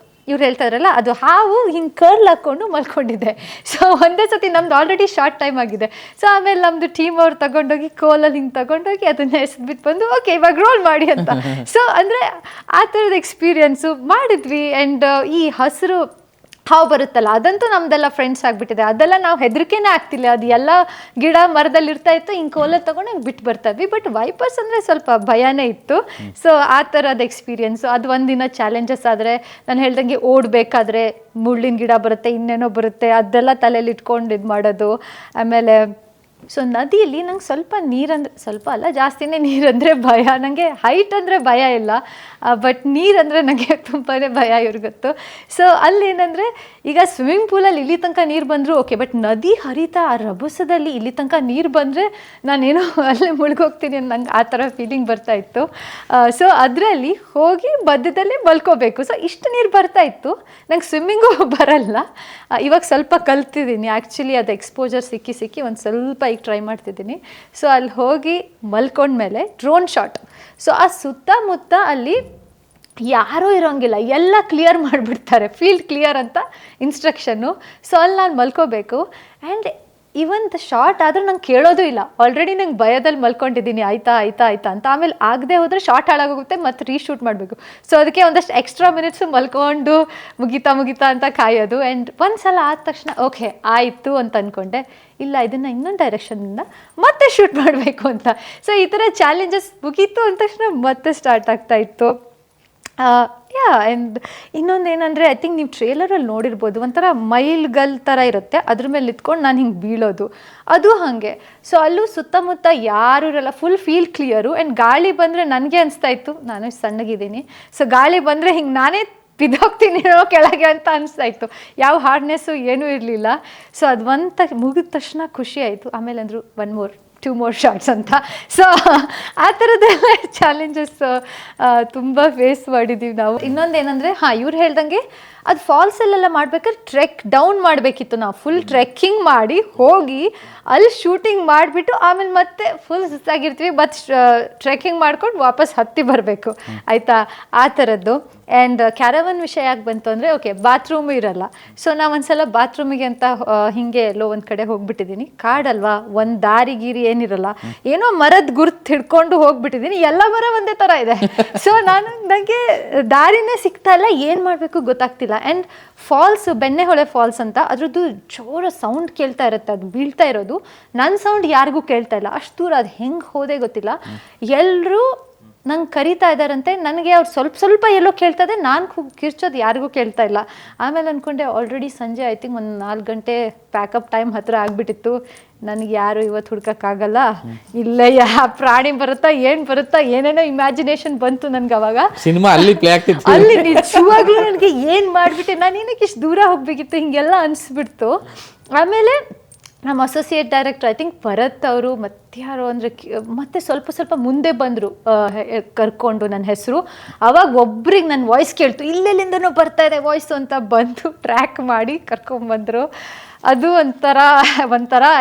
ಇವ್ರು ಹೇಳ್ತಾ ಇದ್ರಲ್ಲ, ಅದು ಹಾವು ಹಿಂಗೆ ಕರ್ಲ್ ಹಾಕ್ಕೊಂಡು ಮಲ್ಕೊಂಡಿದೆ. ಸೊ ಒಂದೇ ಸತಿ ನಮ್ದು ಆಲ್ರೆಡಿ ಶಾರ್ಟ್ ಟೈಮ್ ಆಗಿದೆ. ಸೊ ಆಮೇಲೆ ನಮ್ಮದು ಟೀಮ್ ಅವ್ರು ತಗೊಂಡೋಗಿ ಕೋಲಲ್ಲಿ ಹಿಂಗೆ ತಗೊಂಡೋಗಿ ಅದನ್ನ ಎಸೆದ್ಬಿಟ್ಟು ಬಂದು ಓಕೆ ಇವಾಗ ರೋಲ್ ಮಾಡಿ ಅಂತ. ಸೊ ಅಂದರೆ ಆ ಥರದ ಎಕ್ಸ್ಪೀರಿಯನ್ಸು ಮಾಡಿದ್ವಿ. ಆ್ಯಂಡ್ ಈ ಹಸಿರು ಹಾವು ಬರುತ್ತಲ್ಲ ಅದಂತೂ ನಮ್ದೆಲ್ಲ ಫ್ರೆಂಡ್ಸ್ ಆಗಿಬಿಟ್ಟಿದೆ. ಅದೆಲ್ಲ ನಾವು ಹೆದರಿಕೆನೇ ಆಗ್ತಿಲ್ಲ, ಅದು ಎಲ್ಲ ಗಿಡ ಮರದಲ್ಲಿ ಇರ್ತಾ ಇತ್ತು, ಹಿಂಗೆ ಕೋಲ ತೊಗೊಂಡು ಹಿಂಗೆ ಬಿಟ್ಟು ಬರ್ತಾ ಇದ್ವಿ. ಬಟ್ ವೈಪರ್ಸ್ ಅಂದರೆ ಸ್ವಲ್ಪ ಭಯನೇ ಇತ್ತು. ಸೊ ಆ ಥರದ ಎಕ್ಸ್ಪೀರಿಯನ್ಸು ಅದು ಒಂದಿನ ಚಾಲೆಂಜಸ್. ಆದರೆ ನಾನು ಹೇಳ್ದಂಗೆ ಓಡಬೇಕಾದ್ರೆ ಮುಳ್ಳಿನ ಗಿಡ ಬರುತ್ತೆ, ಇನ್ನೇನೋ ಬರುತ್ತೆ, ಅದೆಲ್ಲ ತಲೆಯಲ್ಲಿ ಇಟ್ಕೊಂಡು ಇದು ಮಾಡೋದು. ಆಮೇಲೆ ಸೊ ನದಿಯಲ್ಲಿ ನಂಗೆ ಸ್ವಲ್ಪ ನೀರಂದರೆ, ಸ್ವಲ್ಪ ಅಲ್ಲ ಜಾಸ್ತಿನೇ ನೀರಂದರೆ ಭಯ. ನನಗೆ ಹೈಟ್ ಅಂದರೆ ಭಯ ಇಲ್ಲ, ಬಟ್ ನೀರಂದರೆ ನನಗೆ ತುಂಬಾ ಭಯ ಇವ್ರಿಗೊತ್ತು. ಸೊ ಅಲ್ಲೇನೆಂದರೆ ಈಗ ಸ್ವಿಮ್ಮಿಂಗ್ ಪೂಲಲ್ಲಿ ಇಲ್ಲಿ ತನಕ ನೀರು ಬಂದರೂ ಓಕೆ, ಬಟ್ ನದಿ ಹರಿತಾ ಆ ರಭಸದಲ್ಲಿ ಇಲ್ಲಿ ತನಕ ನೀರು ಬಂದರೆ ನಾನೇನೋ ಅಲ್ಲೇ ಮುಳುಗೋಗ್ತೀನಿ ಅಂತ ನಂಗೆ ಆ ಥರ ಫೀಲಿಂಗ್ ಬರ್ತಾಯಿತ್ತು. ಸೊ ಅದರಲ್ಲಿ ಹೋಗಿ ಮಧ್ಯದಲ್ಲೇ ಮಲ್ಕೋಬೇಕು. ಸೊ ಇಷ್ಟು ನೀರು ಬರ್ತಾಯಿತ್ತು, ನಂಗೆ ಸ್ವಿಮ್ಮಿಂಗು ಬರಲ್ಲ. ಇವಾಗ ಸ್ವಲ್ಪ ಕಲ್ತಿದ್ದೀನಿ ಆ್ಯಕ್ಚುಲಿ, ಅದು ಎಕ್ಸ್ಪೋಜರ್ ಸಿಕ್ಕಿ ಒಂದು ಸ್ವಲ್ಪ ಈಗ ಟ್ರೈ ಮಾಡ್ತಿದ್ದೀನಿ. ಸೊ ಅಲ್ಲಿ ಹೋಗಿ ಮಲ್ಕೊಂಡ್ಮೇಲೆ ಡ್ರೋನ್ ಶಾಟ್. ಸೊ ಆ ಸುತ್ತಮುತ್ತ ಅಲ್ಲಿ ಯಾರೂ ಇರೋಂಗಿಲ್ಲ, ಎಲ್ಲ ಕ್ಲಿಯರ್ ಮಾಡಿಬಿಡ್ತಾರೆ, ಫೀಲ್ಡ್ ಕ್ಲಿಯರ್ ಅಂತ ಇನ್ಸ್ಟ್ರಕ್ಷನ್ನು. ಸೊ ಅಲ್ಲಿ ನಾನು ಮಲ್ಕೋಬೇಕು. ಆ್ಯಂಡ್ ಇವನ್ ದ ಶಾರ್ಟ್ ಆದರೂ ನಂಗೆ ಕೇಳೋದು ಇಲ್ಲ. ಆಲ್ರೆಡಿ ನಂಗೆ ಭಯದಲ್ಲಿ ಮಲ್ಕೊಂಡಿದ್ದೀನಿ, ಆಯ್ತಾ ಅಂತ. ಆಮೇಲೆ ಆಗದೆ ಹೋದರೆ ಶಾರ್ಟ್ ಹಾಳಾಗೋಗುತ್ತೆ, ಮತ್ತು ರೀಶೂಟ್ ಮಾಡಬೇಕು. ಸೊ ಅದಕ್ಕೆ ಒಂದಷ್ಟು ಎಕ್ಸ್ಟ್ರಾ ಮಿನಿಟ್ಸು ಮಲ್ಕೊಂಡು ಮುಗಿತಾ ಅಂತ ಕಾಯೋದು. ಆ್ಯಂಡ್ ಒಂದು ಸಲ ಆದ ತಕ್ಷಣ ಓಕೆ ಆಯಿತು ಅಂತ ಅಂದ್ಕೊಂಡೆ, ಇಲ್ಲ ಇದನ್ನು ಇನ್ನೊಂದು ಡೈರೆಕ್ಷನಿಂದ ಮತ್ತೆ ಶೂಟ್ ಮಾಡಬೇಕು ಅಂತ. ಸೊ ಈ ಥರ ಚಾಲೆಂಜಸ್ ಮುಗೀತು ಅಂದ ತಕ್ಷಣ ಮತ್ತೆ ಸ್ಟಾರ್ಟ್ ಆಗ್ತಾ ಇತ್ತು. ಆ್ಯಂಡ್ ಇನ್ನೊಂದು ಏನಂದರೆ, ಐ ಥಿಂಕ್ ನೀವು ಟ್ರೇಲರಲ್ಲಿ ನೋಡಿರ್ಬೋದು, ಒಂಥರ ಮೈಲ್ಗಲ್ ಥರ ಇರುತ್ತೆ, ಅದ್ರ ಮೇಲೆ ನಿಂತ್ಕೊಂಡು ನಾನು ಹಿಂಗೆ ಬೀಳೋದು, ಅದು ಹಾಗೆ. ಸೊ ಅಲ್ಲೂ ಸುತ್ತಮುತ್ತ ಯಾರೂ ಇರಲ್ಲ, ಫುಲ್ ಫೀಲ್ ಕ್ಲಿಯರು. ಆ್ಯಂಡ್ ಗಾಳಿ ಬಂದರೆ ನನಗೆ ಅನಿಸ್ತಾ ಇತ್ತು, ನಾನು ಸಣ್ಣಗಿದ್ದೀನಿ, ಸೊ ಗಾಳಿ ಬಂದರೆ ಹಿಂಗೆ ನಾನೇ ಬಿದ್ದೋಗ್ತೀನಿ ಕೆಳಗೆ ಅಂತ ಅನಿಸ್ತಾ ಇತ್ತು. ಯಾವ ಹಾರ್ಡ್ನೆಸ್ಸು ಏನೂ ಇರಲಿಲ್ಲ. ಸೊ ಅದು ಮುಗಿದ ತಕ್ಷಣ ಖುಷಿ ಆಯಿತು. ಆಮೇಲೆ ಅಂದರು 2 more ಶಾರ್ಟ್ಸ್ ಅಂತ. ಸೊ ಆ ಥರದ್ದೆಲ್ಲ ಚಾಲೆಂಜಸ್ ತುಂಬ ಫೇಸ್ ಮಾಡಿದ್ದೀವಿ ನಾವು. ಇನ್ನೊಂದೇನೆಂದರೆ, ಇವ್ರು ಹೇಳ್ದಂಗೆ ಅದು ಫಾಲ್ಸಲ್ಲೆಲ್ಲ ಮಾಡ್ಬೇಕಾದ್ರೆ ಟ್ರೆಕ್ ಡೌನ್ ಮಾಡಬೇಕಿತ್ತು. ನಾವು ಫುಲ್ ಟ್ರೆಕ್ಕಿಂಗ್ ಮಾಡಿ ಹೋಗಿ ಅಲ್ಲಿ ಶೂಟಿಂಗ್ ಮಾಡಿಬಿಟ್ಟು ಆಮೇಲೆ ಮತ್ತೆ ಫುಲ್ ಸುಸ್ತಾಗಿರ್ತೀವಿ, ಮತ್ತು ಟ್ರೆಕ್ಕಿಂಗ್ ಮಾಡ್ಕೊಂಡು ವಾಪಸ್ ಹತ್ತಿ ಬರಬೇಕು, ಆಯಿತಾ, ಆ ಥರದ್ದು. ಆ್ಯಂಡ್ ಕ್ಯಾರವನ್ ವಿಷಯ ಯಾಕೆ ಬಂತು ಅಂದರೆ, ಓಕೆ ಬಾತ್ರೂಮು ಇರಲ್ಲ. ಸೊ ನಾವು ಒಂದ್ಸಲ ಬಾತ್ರೂಮಿಗೆ ಅಂತ ಹೀಗೆ ಎಲ್ಲೋ ಒಂದು ಕಡೆ ಹೋಗ್ಬಿಟ್ಟಿದ್ದೀನಿ. ಕಾಡಲ್ವಾ, ಒಂದು ದಾರಿ ಏನಿರಲ್ಲ, ಏನೋ ಮರದ ಗುರ್ತು ಹಿಡ್ಕೊಂಡು ಹೋಗ್ಬಿಟ್ಟಿದ್ದೀನಿ. ಎಲ್ಲ ಮರ ಒಂದೇ ಥರ ಇದೆ. ಸೊ ನನಗೆ ದಾರಿನೇ ಸಿಗ್ತಾ ಇಲ್ಲ, ಏನು ಮಾಡಬೇಕು ಗೊತ್ತಾಗ್ತಿಲ್ಲ. ಆ್ಯಂಡ್ ಫಾಲ್ಸ್, ಬೆಣ್ಣೆಹೊಳೆ ಫಾಲ್ಸ್ ಅಂತ, ಅದ್ರದ್ದು ಜೋರ ಸೌಂಡ್ ಕೇಳ್ತಾ ಇರುತ್ತೆ, ಅದು ಬೀಳ್ತಾ ಇರೋದು. ನನ್ನ ಸೌಂಡ್ ಯಾರಿಗೂ ಕೇಳ್ತಾ ಇಲ್ಲ, ಅಷ್ಟು ದೂರ ಅದು ಹೆಂಗೆ ಹೋದೆ ಗೊತ್ತಿಲ್ಲ. ಎಲ್ಲರೂ ನಂಗೆ ಕರಿತಾ ಇದ್ದಾರಂತೆ, ನನಗೆ ಅವ್ರು ಸ್ವಲ್ಪ ಎಲ್ಲೋ ಕೇಳ್ತದೆ, ನಾನು ಕಿರ್ಚೋದು ಯಾರಿಗೂ ಕೇಳ್ತಾ ಇಲ್ಲ. ಆಮೇಲೆ ಅಂದ್ಕೊಂಡೆ, ಆಲ್ರೆಡಿ ಸಂಜೆ ಐ ಥಿಂಕ್ ಒಂದು 4 ಗಂಟೆ ಪ್ಯಾಕಪ್ ಟೈಮ್ ಹತ್ರ ಆಗಿಬಿಟ್ಟಿತ್ತು. ನನಗೆ ಯಾರು ಇವತ್ತು ಹುಡ್ಕೋಕ್ಕಾಗಲ್ಲ, ಇಲ್ಲೇ ಪ್ರಾಣಿ ಬರುತ್ತಾ ಏನು ಬರುತ್ತಾ ಏನೇನೋ ಇಮ್ಯಾಜಿನೇಷನ್ ಬಂತು ನನಗೆ ಅವಾಗ. ಸಿನಿಮಾ ಅಲ್ಲಿ ಪ್ಲೇ ಆಗ್ತಿತ್ತು. ಅಲ್ಲಿ ನಿಜವಾಗ್ಲೂ ನನಗೆ ಏನು ಮಾಡಿಬಿಟ್ಟೆ, ನಾನು ಏನಕ್ಕೆ ಇಷ್ಟು ದೂರ ಹೋಗಬೇಕಿತ್ತು, ಹಿಂಗೆಲ್ಲ ಅನಿಸ್ಬಿಡ್ತು. ಆಮೇಲೆ ನಮ್ಮ associate director, I think Bharat ಅವರು, ಮತ್ತಾರೋ ಅಂದರೆ ಮತ್ತೆ ಸ್ವಲ್ಪ ಮುಂದೆ ಬಂದರು ಕರ್ಕೊಂಡು ನನ್ನ ಹೆಸರು. ಆವಾಗ ಒಬ್ರಿಗೆ ನನ್ನ ವಾಯ್ಸ್ ಕೇಳ್ತು, ಇಲ್ಲೆಲ್ಲಿಂದನೂ ಬರ್ತಾ ಇದೆ ವಾಯ್ಸು ಅಂತ ಬಂದು ಟ್ರ್ಯಾಕ್ ಮಾಡಿ ಕರ್ಕೊಂಬಂದರು. ಅದು ಒಂಥರ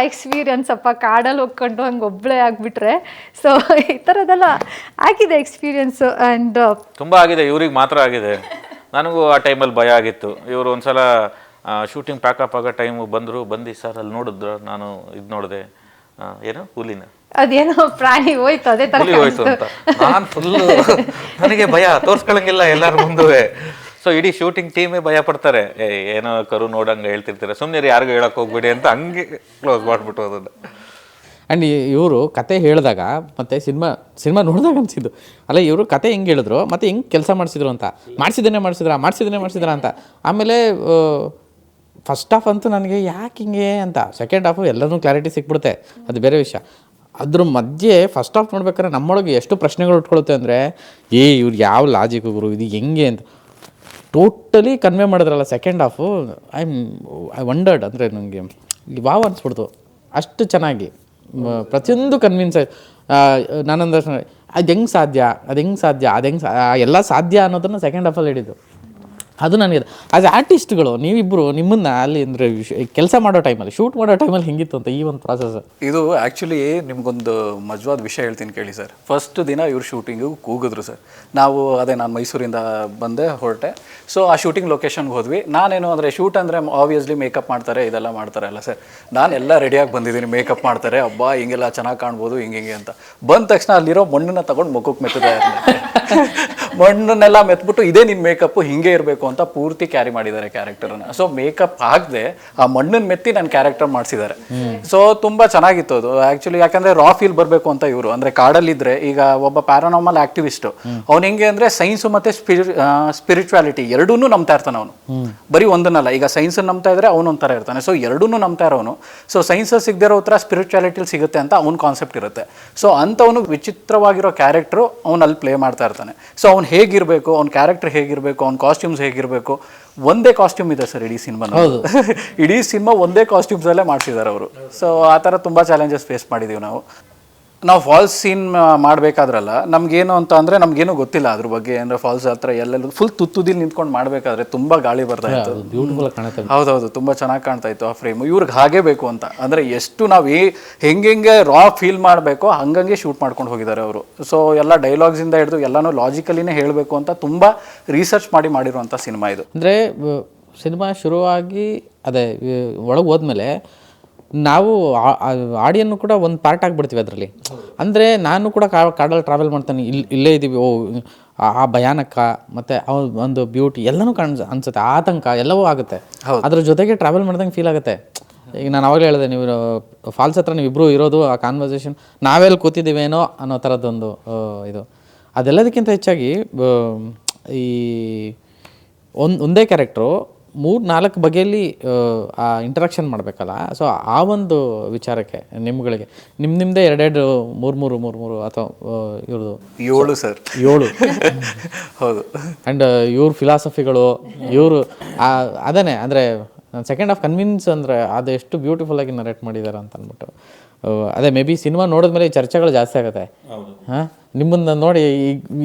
ಎಕ್ಸ್ಪೀರಿಯನ್ಸ್ ಅಪ್ಪ, ಕಾಡಲ್ಲಿ ಹೋಗ್ಕೊಂಡು ಹಂಗೆ ಒಬ್ಬಳೇ ಆಗಿಬಿಟ್ರೆ. ಸೊ ಈ ಥರದ್ದೆಲ್ಲ ಆಗಿದೆ ಎಕ್ಸ್ಪೀರಿಯನ್ಸು. ಆ್ಯಂಡ್ ತುಂಬ ಆಗಿದೆ, ಇವ್ರಿಗೆ ಮಾತ್ರ ಆಗಿದೆ. ನನಗೂ ಆ ಟೈಮಲ್ಲಿ ಭಯ ಆಗಿತ್ತು. ಇವರು ಒಂದ್ಸಲ ಶೂಟಿಂಗ್ ಪ್ಯಾಕಪ್ ಆಗೋ ಟೈಮು ಬಂದು ಸರ್ ಅಲ್ಲಿ ನೋಡಿದ್ರು, ನಾನು ಇದು ನೋಡಿದೆ, ಏನೋ ಹುಲಿನ ಅದೇನೋ ಪ್ರಾಣಿ ಹೋಯ್ತು, ಅದೇ ಥರ ಹೋಯ್ತು ಅಂತ ನಾನು ಫುಲ್ಲು, ನನಗೆ ಭಯ ತೋರ್ಸ್ಕೊಳಂಗಿಲ್ಲ ಎಲ್ಲರ ಮುಂದುವೆ. ಸೊ ಇಡೀ ಶೂಟಿಂಗ್ ಟೀಮೇ ಭಯ ಪಡ್ತಾರೆ, ಏನೋ ಕರು ನೋಡಂಗೆ ಹೇಳ್ತಿರ್ತಾರೆ, ಸುಮ್ಮನೆ ಯಾರಿಗೂ ಹೇಳಕ್ಕೆ ಹೋಗ್ಬೇಡಿ ಅಂತ ಹಂಗೆ ಕ್ಲೋಸ್ ಮಾಡಿಬಿಟ್ಟು ಅದನ್ನು. ಆ್ಯಂಡ್ ಇವರು ಕತೆ ಹೇಳಿದಾಗ ಮತ್ತು ಸಿನಿಮಾ ನೋಡಿದಾಗ ಅನಿಸಿದ್ದು, ಅಲ್ಲ ಇವರು ಕತೆ ಹೆಂಗೆ ಹೇಳಿದ್ರು ಮತ್ತು ಹೆಂಗೆ ಕೆಲಸ ಮಾಡಿಸಿದ್ರು ಅಂತ, ಮಾಡಿಸಿದ್ದೇನೆ ಅಂತ. ಆಮೇಲೆ ಫಸ್ಟ್ ಹಾಫ್ ಅಂತೂ ನನಗೆ ಯಾಕೆ ಹಿಂಗೆ ಅಂತ, ಸೆಕೆಂಡ್ ಹಾಫು ಎಲ್ಲನೂ ಕ್ಲಾರಿಟಿ ಸಿಕ್ಬಿಡುತ್ತೆ, ಅದು ಬೇರೆ ವಿಷಯ. ಅದ್ರ ಮಧ್ಯೆ ಫಸ್ಟ್ ಹಾಫ್ ನೋಡ್ಬೇಕಾದ್ರೆ ನಮ್ಮೊಳಗೆ ಎಷ್ಟು ಪ್ರಶ್ನೆಗಳು ಉಟ್ಕೊಳುತ್ತೆ ಅಂದರೆ, ಇವ್ರು ಯಾವ ಲಾಜಿಕ್ ಗುರು, ಇದು ಹೆಂಗೆ ಅಂತ ಟೋಟಲಿ ಕನ್ವೆ ಮಾಡಿದ್ರಲ್ಲ ಸೆಕೆಂಡ್ ಹಾಫು. ಐ ವಂಡರ್ಡ್, ಅಂದರೆ ನನಗೆ ವಾವ್ ಅನಿಸ್ಬಿಡ್ತು ಅಷ್ಟು ಚೆನ್ನಾಗಿ. ಪ್ರತಿಯೊಂದು ಕನ್ವಿನ್ಸ್ ಆಯ್ತು. ನಾನೊಂದು ಅದು ಹೆಂಗೆ ಸಾಧ್ಯ ಎಲ್ಲ ಸಾಧ್ಯ ಅನ್ನೋದನ್ನು ಸೆಕೆಂಡ್ ಹಾಫಲ್ಲಿ ಹೇಳಿದ್ದು. ಅದು ನನಗೆ ಆ್ಯಸ್ ಆರ್ಟಿಸ್ಟ್ಗಳು ನೀವಿಬ್ಬರು ನಿಮ್ಮನ್ನು ಅಲ್ಲಿ ಅಂದರೆ ಕೆಲಸ ಮಾಡೋ ಟೈಮಲ್ಲಿ, ಶೂಟ್ ಮಾಡೋ ಟೈಮಲ್ಲಿ ಹೆಂಗಿತ್ತು ಅಂತ ಈ ಒಂದು ಪ್ರಾಸೆಸ್. ಇದು ಆ್ಯಕ್ಚುಲಿ ನಿಮ್ಗೊಂದು ಮಜವಾದ ವಿಷಯ ಹೇಳ್ತೀನಿ ಕೇಳಿ ಸರ್. ಫಸ್ಟ್ ದಿನ ಇವ್ರು ಶೂಟಿಂಗಿಗೆ ಕೂಗಿದ್ರು ಸರ್. ನಾನು ಮೈಸೂರಿಂದ ಬಂದೆ, ಹೊರಟೆ. ಸೊ ಆ ಶೂಟಿಂಗ್ ಲೊಕೇಶನ್ಗೆ ಹೋದ್ವಿ. ನಾನೇನು ಅಂದರೆ ಶೂಟ್ ಅಂದರೆ ಆಬ್ವಿಯಸ್ಲಿ ಮೇಕಪ್ ಮಾಡ್ತಾರೆ, ಇದೆಲ್ಲ ಮಾಡ್ತಾರೆ ಅಲ್ಲ ಸರ್. ನಾನೆಲ್ಲ ರೆಡಿಯಾಗಿ ಬಂದಿದ್ದೀನಿ, ಮೇಕಪ್ ಮಾಡ್ತಾರೆ, ಹಬ್ಬ ಹಿಂಗೆಲ್ಲ ಚೆನ್ನಾಗಿ ಕಾಣ್ಬೋದು ಹಿಂಗೆ ಅಂತ. ಬಂದ ತಕ್ಷಣ ಅಲ್ಲಿರೋ ಮಣ್ಣನ್ನ ತಗೊಂಡು ಮುಖಕ್ಕೆ ಮೆತ್ತದೆ, ಮಣ್ಣನ್ನೆಲ್ಲ ಮೆತ್ಬಿಟ್ಟು ಇದೇ ನಿನ್ನ ಮೇಕಪ್ಪು ಹಿಂಗೆ ಇರಬೇಕು ಅಂತ ಪೂರ್ತಿ ಕ್ಯಾರಿ ಮಾಡಿದ್ದಾರೆ ಕ್ಯಾರೆಕ್ಟರ್ನ. ಸೊ ಮೇಕಪ್ ಹಾಕದೆ ಆ ಮಣ್ಣನ್ನು ಮೆತ್ತಿ ನನ್ನ ಕ್ಯಾರೆಕ್ಟರ್ ಮಾಡಿಸಿದ್ದಾರೆ. ಸೊ ತುಂಬ ಚೆನ್ನಾಗಿತ್ತು ಅದು ಆ್ಯಕ್ಚುಲಿ. ಯಾಕಂದರೆ ರಾ ಫೀಲ್ ಬರಬೇಕು ಅಂತ ಇವರು ಅಂದರೆ ಕಾಡಲ್ಲಿದ್ದರೆ, ಈಗ ಒಬ್ಬ ಪ್ಯಾರಾನಾರ್ಮಲ್ ಆಕ್ಟಿವಿಸ್ಟು ಅವ್ನು ಹೆಂಗೆ ಅಂದರೆ ಸೈನ್ಸು ಮತ್ತು ಸ್ಪಿರಿಚುವಾಲಿಟಿ ಎರಡೂ ನಂಬ್ತಾ ಇರ್ತಾನೆ ಅವನು. ಬರೀ ಒಂದನ್ನಲ್ಲ, ಈಗ ಸೈನ್ಸನ್ನು ನಂಬ್ತಾ ಇದ್ರೆ ಅವನು ಒಂಥರ ಇರ್ತಾನೆ. ಸೊ ಎರಡೂ ನಂಬ್ತಾ ಇರೋನು. ಸೊ ಸೈನ್ಸಲ್ಲಿ ಸಿಗದಿರೋ ಉತ್ತರ ಸ್ಪಿರಿಚುವಾಲಿಟಿಲಿ ಸಿಗುತ್ತೆ ಅಂತ ಅವ್ನ ಕಾನ್ಸೆಪ್ಟ್ ಇರುತ್ತೆ. ಸೊ ಅಂಥವನು ವಿಚಿತ್ರವಾಗಿರೋ ಕ್ಯಾರೆಕ್ಟ್ರು ಅವ್ನು ಅಲ್ಲಿ ಪ್ಲೇ ಮಾಡ್ತಾ ಇರ್ತಾನೆ. ಸೊ ಅವ್ನು ಹೇಗಿರಬೇಕು, ಅವ್ನ ಕ್ಯಾರೆಕ್ಟರ್ ಹೇಗಿರಬೇಕು, ಅವ್ನ ಕಾಸ್ಟ್ಯೂಮ್ಸ್ ಹೇಗಿರಬೇಕು, ಒಂದೇ ಕಾಸ್ಟ್ಯೂಮ್ ಇದೆ ಸರ್ ಇಡೀ ಸಿನಿಮಾ. ಇಡೀ ಸಿನಿಮಾ ಒಂದೇ ಕಾಸ್ಟ್ಯೂಮ್ಸಲ್ಲೇ ಮಾಡ್ತಿದ್ದಾರೆ ಅವರು. ಸೊ ಆ ಥರ ತುಂಬ ಚಾಲೆಂಜಸ್ ಫೇಸ್ ಮಾಡಿದ್ದೀವಿ ನಾವು ಫಾಲ್ಸ್ ಸೀನ್ ಮಾಡಬೇಕಾದ್ರಲ್ಲ, ನಮಗೇನು ಅಂತ ಅಂದರೆ ನಮಗೇನು ಗೊತ್ತಿಲ್ಲ ಅದ್ರ ಬಗ್ಗೆ. ಅಂದರೆ ಫಾಲ್ಸ್ ಹತ್ರ ಎಲ್ಲೆಲ್ಲ ಫುಲ್ ತುತ್ತುದಿಲ್ಲಿ ನಿಂತ್ಕೊಂಡು ಮಾಡಬೇಕಾದ್ರೆ ತುಂಬ ಗಾಳಿ ಬರ್ತಾ ಇತ್ತು. ಬ್ಯೂಟಿಫುಲ್ ಕಾಣುತ್ತೆ. ಹೌದೌದು, ತುಂಬ ಚೆನ್ನಾಗಿ ಕಾಣ್ತಾ ಇತ್ತು ಆ ಫ್ರೇಮು. ಇವ್ರಿಗೆ ಹಾಗೇ ಬೇಕು ಅಂತ ಅಂದರೆ ಎಷ್ಟು ನಾವು ಹೆಂಗೆ ರಾ ಫೀಲ್ ಮಾಡಬೇಕೋ ಹಂಗಂಗೆ ಶೂಟ್ ಮಾಡ್ಕೊಂಡು ಹೋಗಿದ್ದಾರೆ ಅವರು. ಸೊ ಎಲ್ಲ ಡೈಲಾಗ್ಸಿಂದ ಹಿಡಿದು ಎಲ್ಲನೂ ಲಾಜಿಕಲಿನೇ ಹೇಳಬೇಕು ಅಂತ ತುಂಬ ರಿಸರ್ಚ್ ಮಾಡಿರುವಂಥ ಸಿನಿಮಾ ಇದು. ಅಂದರೆ ಸಿನಿಮಾ ಶುರುವಾಗಿ ಅದೇ ಒಳಗೆ ಹೋದ್ಮೇಲೆ ನಾವು ಆಡಿಯನ್ನು ಕೂಡ ಒಂದು ಪಾರ್ಟ್ ಆಗಿಬಿಡ್ತೀವಿ ಅದರಲ್ಲಿ. ಅಂದರೆ ನಾನು ಕೂಡ ಕಾಡಲ್ಲಿ ಟ್ರಾವೆಲ್ ಮಾಡ್ತಾನೆ, ಇಲ್ಲೇ ಇದ್ದೀವಿ, ಓ ಆ ಭಯಾನಕ ಮತ್ತು ಒಂದು ಬ್ಯೂಟಿ ಎಲ್ಲನೂ ಅನ್ಸುತ್ತೆ, ಆತಂಕ ಎಲ್ಲವೂ ಆಗುತ್ತೆ. ಅದ್ರ ಜೊತೆಗೆ ಟ್ರಾವೆಲ್ ಮಾಡ್ದಂಗೆ ಫೀಲ್ ಆಗುತ್ತೆ. ಈಗ ನಾನು ಅವಾಗಲೇ ಹೇಳಿದೆ, ನೀವು ಫಾಲ್ಸ್ ಹತ್ರ ನೀವು ಇಬ್ಬರು ಇರೋದು, ಆ ಕಾನ್ವರ್ಸೇಷನ್ ನಾವೆಲ್ಲಿ ಕೂತಿದ್ದೀವೇನೋ ಅನ್ನೋ ಥರದ್ದೊಂದು ಇದು. ಅದೆಲ್ಲದಕ್ಕಿಂತ ಹೆಚ್ಚಾಗಿ ಈ ಒಂದೇ ಕ್ಯಾರೆಕ್ಟ್ರು 3-4 ಬಗೆಯಲ್ಲಿ ಆ ಇಂಟ್ರಾಕ್ಷನ್ ಮಾಡಬೇಕಲ್ಲ. ಸೊ ಆ ಒಂದು ವಿಚಾರಕ್ಕೆ ನಿಮ್ಗಳಿಗೆ ನಿಮ್ಮದೇ 2-2 3-3 ಅಥವಾ ಇವ್ರದ್ದು 7 ಸರ್ 7 ಹೌದು. ಆ್ಯಂಡ್ ಇವ್ರ ಫಿಲಾಸಫಿಗಳು ಇವರು ಅದೇ ಅಂದರೆ ಸೆಕೆಂಡ್ ಆಫ್ ಕನ್ವಿನ್ಸ್ ಅಂದರೆ ಅದು ಎಷ್ಟು ಬ್ಯೂಟಿಫುಲ್ಲಾಗಿ ನರೇಟ್ ಮಾಡಿದ್ದಾರೆ ಅಂತ ಅಂದ್ಬಿಟ್ಟು. ಅದೇ ಮೇ ಬಿ ಸಿನಿಮಾ ನೋಡಿದ್ಮೇಲೆ ಈ ಚರ್ಚೆಗಳು ಜಾಸ್ತಿ ಆಗುತ್ತೆ. ಹಾಂ, ನಿಮ್ಮನ್ನ ನೋಡಿ